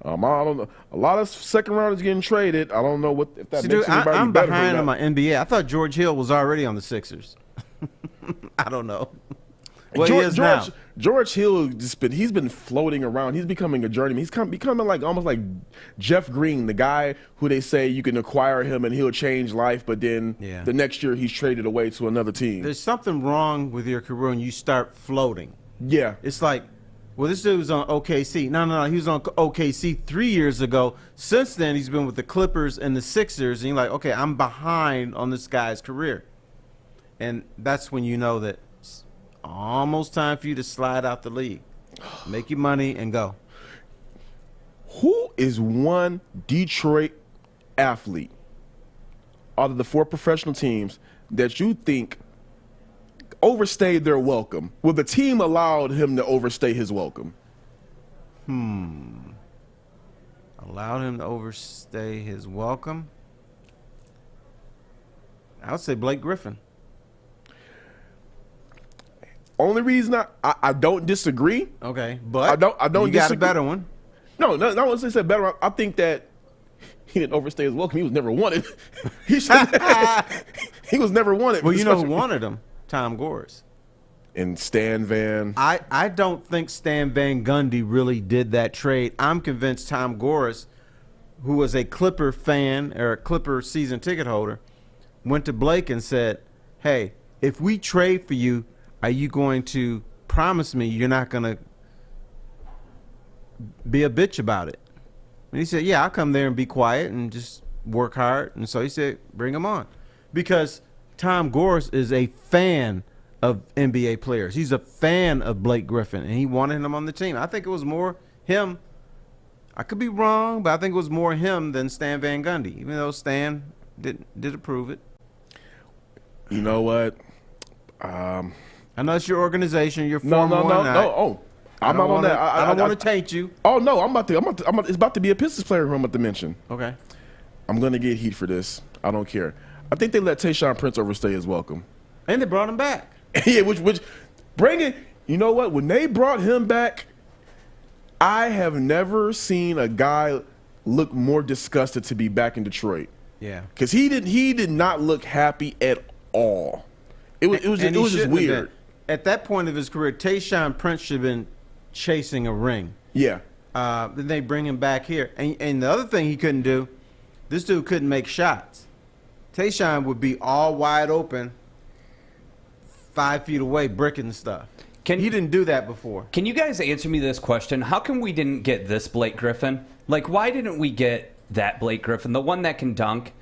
I don't know. A lot of second rounders getting traded. I don't know if that makes anybody I'm better. behind on my NBA. I thought George Hill was already on the Sixers. I don't know. Well, he is now. George Hill he's been floating around. He's becoming a journeyman. He's becoming like almost like Jeff Green, the guy who they say you can acquire him and he'll change life, but then the next year he's traded away to another team. There's something wrong with your career when you start floating. Yeah. It's like, well, this dude was on OKC. No, he was on OKC 3 years ago. Since then, he's been with the Clippers and the Sixers, and you're like, okay, I'm behind on this guy's career. And that's when you know that it's almost time for you to slide out the league. Make your money and go. Who is one Detroit athlete out of the 4 professional teams that you think overstayed their welcome? Well, the team allowed him to overstay his welcome. Allowed him to overstay his welcome? I would say Blake Griffin. Only reason I don't disagree. Okay, but I don't you got disagree. a better one. No, I wasn't say better. I think that he didn't overstay his welcome. He was never wanted. He was never wanted. Well, you know who wanted him? Tom Gores. And Stan Van. I don't think Stan Van Gundy really did that trade. I'm convinced Tom Gores, who was a Clipper fan or a Clipper season ticket holder, went to Blake and said, hey, if we trade for you, are you going to promise me you're not going to be a bitch about it? And he said, yeah, I'll come there and be quiet and just work hard. And so he said, bring him on. Because Tom Gores is a fan of NBA players. He's a fan of Blake Griffin, and he wanted him on the team. I think it was more him. I could be wrong, but I think it was more him than Stan Van Gundy, even though Stan did approve it. You know what? I know it's your organization. You're No. Oh, I'm not on that. I don't want to taint you. Oh no, it's about to be a Pistons player who I'm about to mention. Okay. I'm gonna get heat for this. I don't care. I think they let Tayshaun Prince overstay his welcome. And they brought him back. Yeah, which bring it. You know what? When they brought him back, I have never seen a guy look more disgusted to be back in Detroit. Yeah. Because he did not look happy at all. It was just weird. At that point of his career, Tayshaun Prince should have been chasing a ring. Yeah. Then they bring him back here. And the other thing he couldn't do, this dude couldn't make shots. Tayshaun would be all wide open, 5 feet away, bricking stuff. He didn't do that before. Can you guys answer me this question? How come we didn't get this Blake Griffin? Like, why didn't we get that Blake Griffin, the one that can dunk?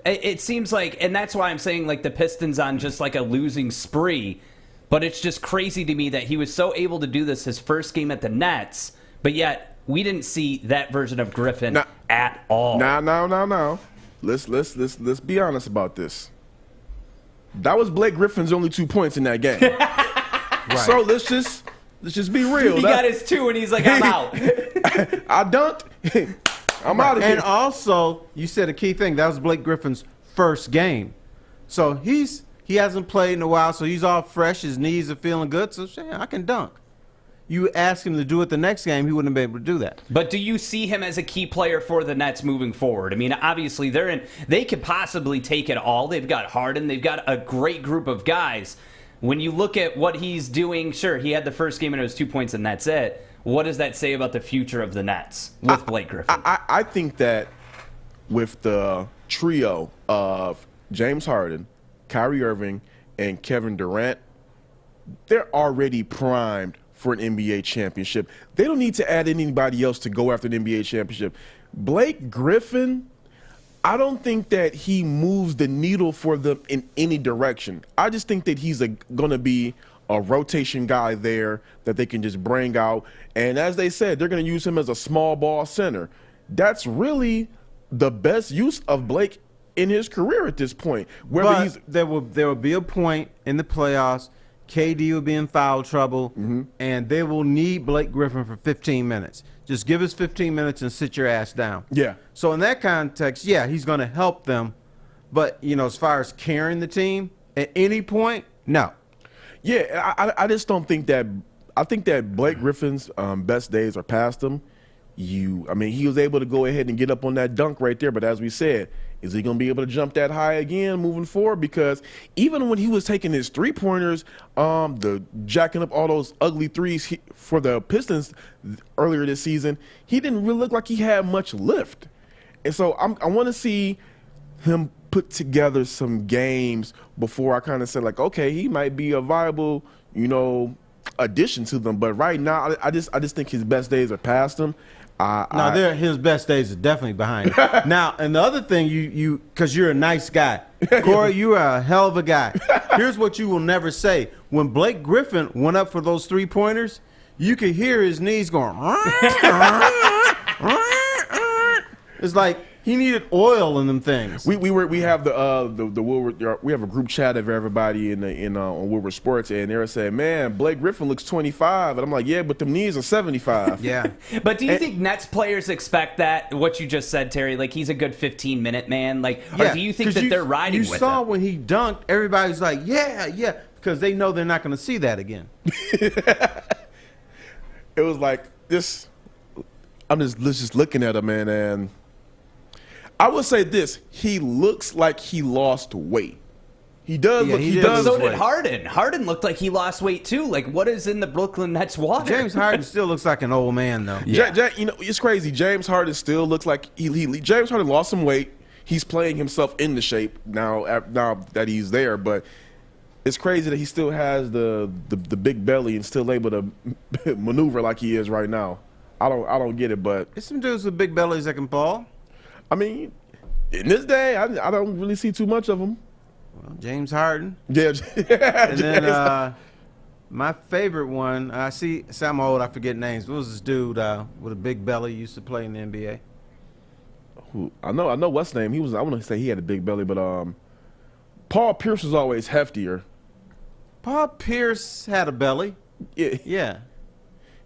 It seems like, and that's why I'm saying, like, the Pistons on just like a losing spree. But it's just crazy to me that he was so able to do this his first game at the Nets, but yet we didn't see that version of Griffin at all. Now. Let's be honest about this. That was Blake Griffin's only 2 points in that game. Right. So let's just be real. He got his 2 and he's like, I'm out. I dunked. I'm out of here. And also, you said a key thing. That was Blake Griffin's first game. So he hasn't played in a while, so he's all fresh. His knees are feeling good. So I can dunk. you ask him to do it the next game, he wouldn't have been able to do that. But do you see him as a key player for the Nets moving forward? I mean, obviously they could possibly take it all. They've got Harden. They've got a great group of guys. When you look at what he's doing, sure, he had the first game and it was 2 points and that's it. What does that say about the future of the Nets with Blake Griffin? I think that with the trio of James Harden, Kyrie Irving, and Kevin Durant, they're already primed for an NBA championship. They don't need to add anybody else to go after an NBA championship. Blake Griffin, I don't think that he moves the needle for them in any direction. I just think that he's going to be a rotation guy there that they can just bring out. And as they said, they're going to use him as a small ball center. That's really the best use of Blake in his career at this point. But there will be a point in the playoffs, KD will be in foul trouble, and they will need Blake Griffin for 15 minutes. Just give us 15 minutes and sit your ass down. Yeah. So in that context, yeah, he's going to help them. But, you know, as far as carrying the team at any point, no. Yeah, I just don't think that – I think that Blake Griffin's best days are past him. I mean, he was able to go ahead and get up on that dunk right there, but as we said, is he going to be able to jump that high again moving forward? Because even when he was taking his three-pointers, the jacking up all those ugly threes for the Pistons earlier this season, he didn't really look like he had much lift. And so I want to see him put together some games before I kind of said, like, okay, he might be a viable, you know, addition to them. But right now, I just think his best days are past him. His best days are definitely behind him. Now, and the other thing, because you're a nice guy, Kory, you are a hell of a guy. Here's what you will never say. When Blake Griffin went up for those three-pointers, you could hear his knees going. It's like he needed oil in them things. We have the Woodward, we have a group chat of everybody on Woodward Sports, and they were saying, man, Blake Griffin looks 25, and I'm like, yeah, but them knees are 75. Yeah. But do you think Nets players expect that, what you just said, Terry, like he's a good 15-minute man? Like, Yeah, or do you think that they're riding with You saw him? when he dunked, everybody's like, yeah, because they know they're not going to see that again. It was like this. I'm just looking at him, man, and I would say this: he looks like he lost weight. He does. Yeah, look, he did does. So lose did weight. Harden. Harden looked like he lost weight too. Like, what is in the Brooklyn Nets water? James Harden still looks like an old man, though. You know, it's crazy. James Harden still looks like James Harden lost some weight. He's playing himself into shape now that he's there, but it's crazy that he still has the big belly and still able to maneuver like he is right now. I don't get it, but There's some dudes with big bellies that can ball. I mean, in this day, I don't really see too much of them. Well, James Harden. Yeah, And then my favorite one, I'm old, I forget names. What was this dude with a big belly used to play in the NBA? I know what's name. I want to say he had a big belly, but Paul Pierce was always heftier. Paul Pierce had a belly. Yeah.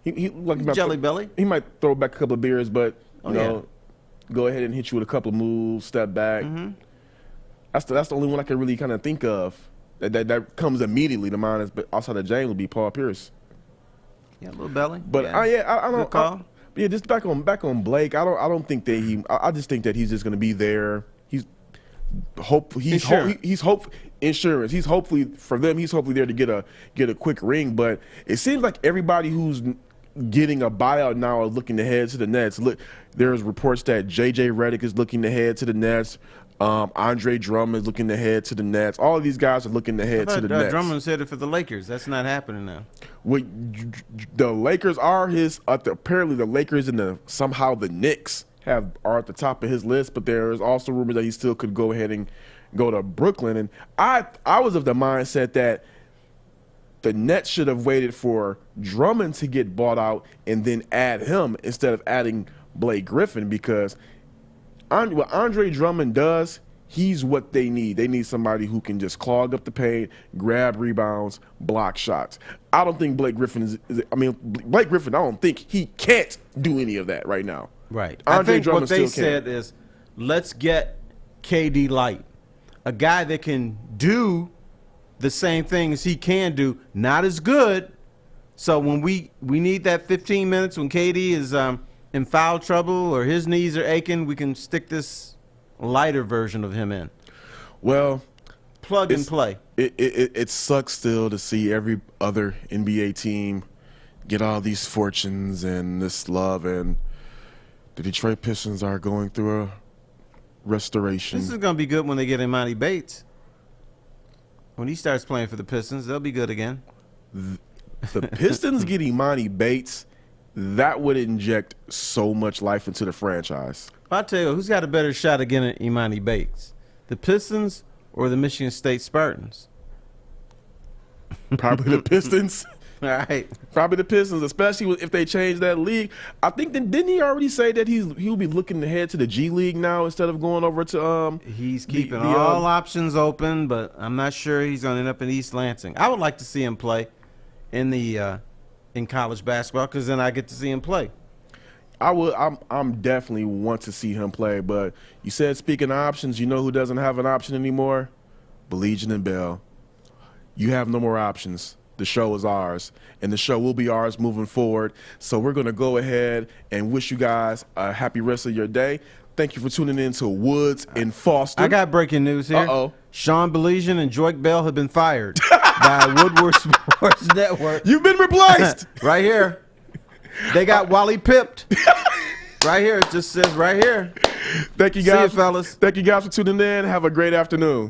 He like Jelly belly. He might throw back a couple of beers, but you know, go ahead and hit you with a couple of moves, step back. That's the only one I can really kind of think of that comes immediately to mind. But outside of James would be Paul Pierce. Yeah, a little belly. But I don't. Good call. Yeah, just back on Blake. I don't think that I just think that he's just going to be there. He's hopefully insurance. He's hopefully for them. He's hopefully there to get a quick ring. But it seems like everybody who's getting a buyout now are looking to head to the Nets. Look, there's reports that J.J. Redick is looking to head to the Nets. Andre Drummond is looking to head to the Nets. All of these guys are looking to head to the Nets. Drummond's headed for the Lakers. That's not happening now. Well, the Lakers are apparently the Lakers and somehow the Knicks are at the top of his list, but there's also rumors that he still could go ahead and go to Brooklyn. And I was of the mindset that the Nets should have waited for Drummond to get bought out and then add him instead of adding Blake Griffin, because what Andre Drummond does, he's what they need. They need somebody who can just clog up the paint, grab rebounds, block shots. I don't think Blake Griffin Blake Griffin, I don't think he can't do any of that right now. Right. Andre I think Drummond what they still can. said is, let's get KD light, a guy that can do the same thing as he can do, not as good, So when we need that 15 minutes when KD is in foul trouble or his knees are aching, we can stick this lighter version of him in. Well, plug and play. It sucks still to see every other NBA team get all these fortunes and this love, and the Detroit Pistons are going through a restoration. This is going to be good when they get Imani Bates. When he starts playing for the Pistons, they'll be good again. The Pistons get Imani Bates, that would inject so much life into the franchise. I'll tell you, who's got a better shot at getting Imani Bates? The Pistons or the Michigan State Spartans? Probably the Pistons. All right. Probably the Pistons, especially if they change that league. I think didn't he already say that he'll be looking to head to the G League now instead of going over to He's keeping all options open, but I'm not sure he's going to end up in East Lansing. I would like to see him play in the in college basketball because then I get to see him play. I'm definitely want to see him play, but you said speaking of options, you know who doesn't have an option anymore? Baligian and Bell. You have no more options. The show is ours, and the show will be ours moving forward. So we're going to go ahead and wish you guys a happy rest of your day. Thank you for tuning in to Woods in Foster. I got breaking news here. Uh-oh. Sean Baligian and Joik Bell have been fired by Woodward Sports Network. You've been replaced. Right here. They got Wally pipped. Right here. It just says right here. Thank you guys. See you, fellas. Thank you guys for tuning in. Have a great afternoon.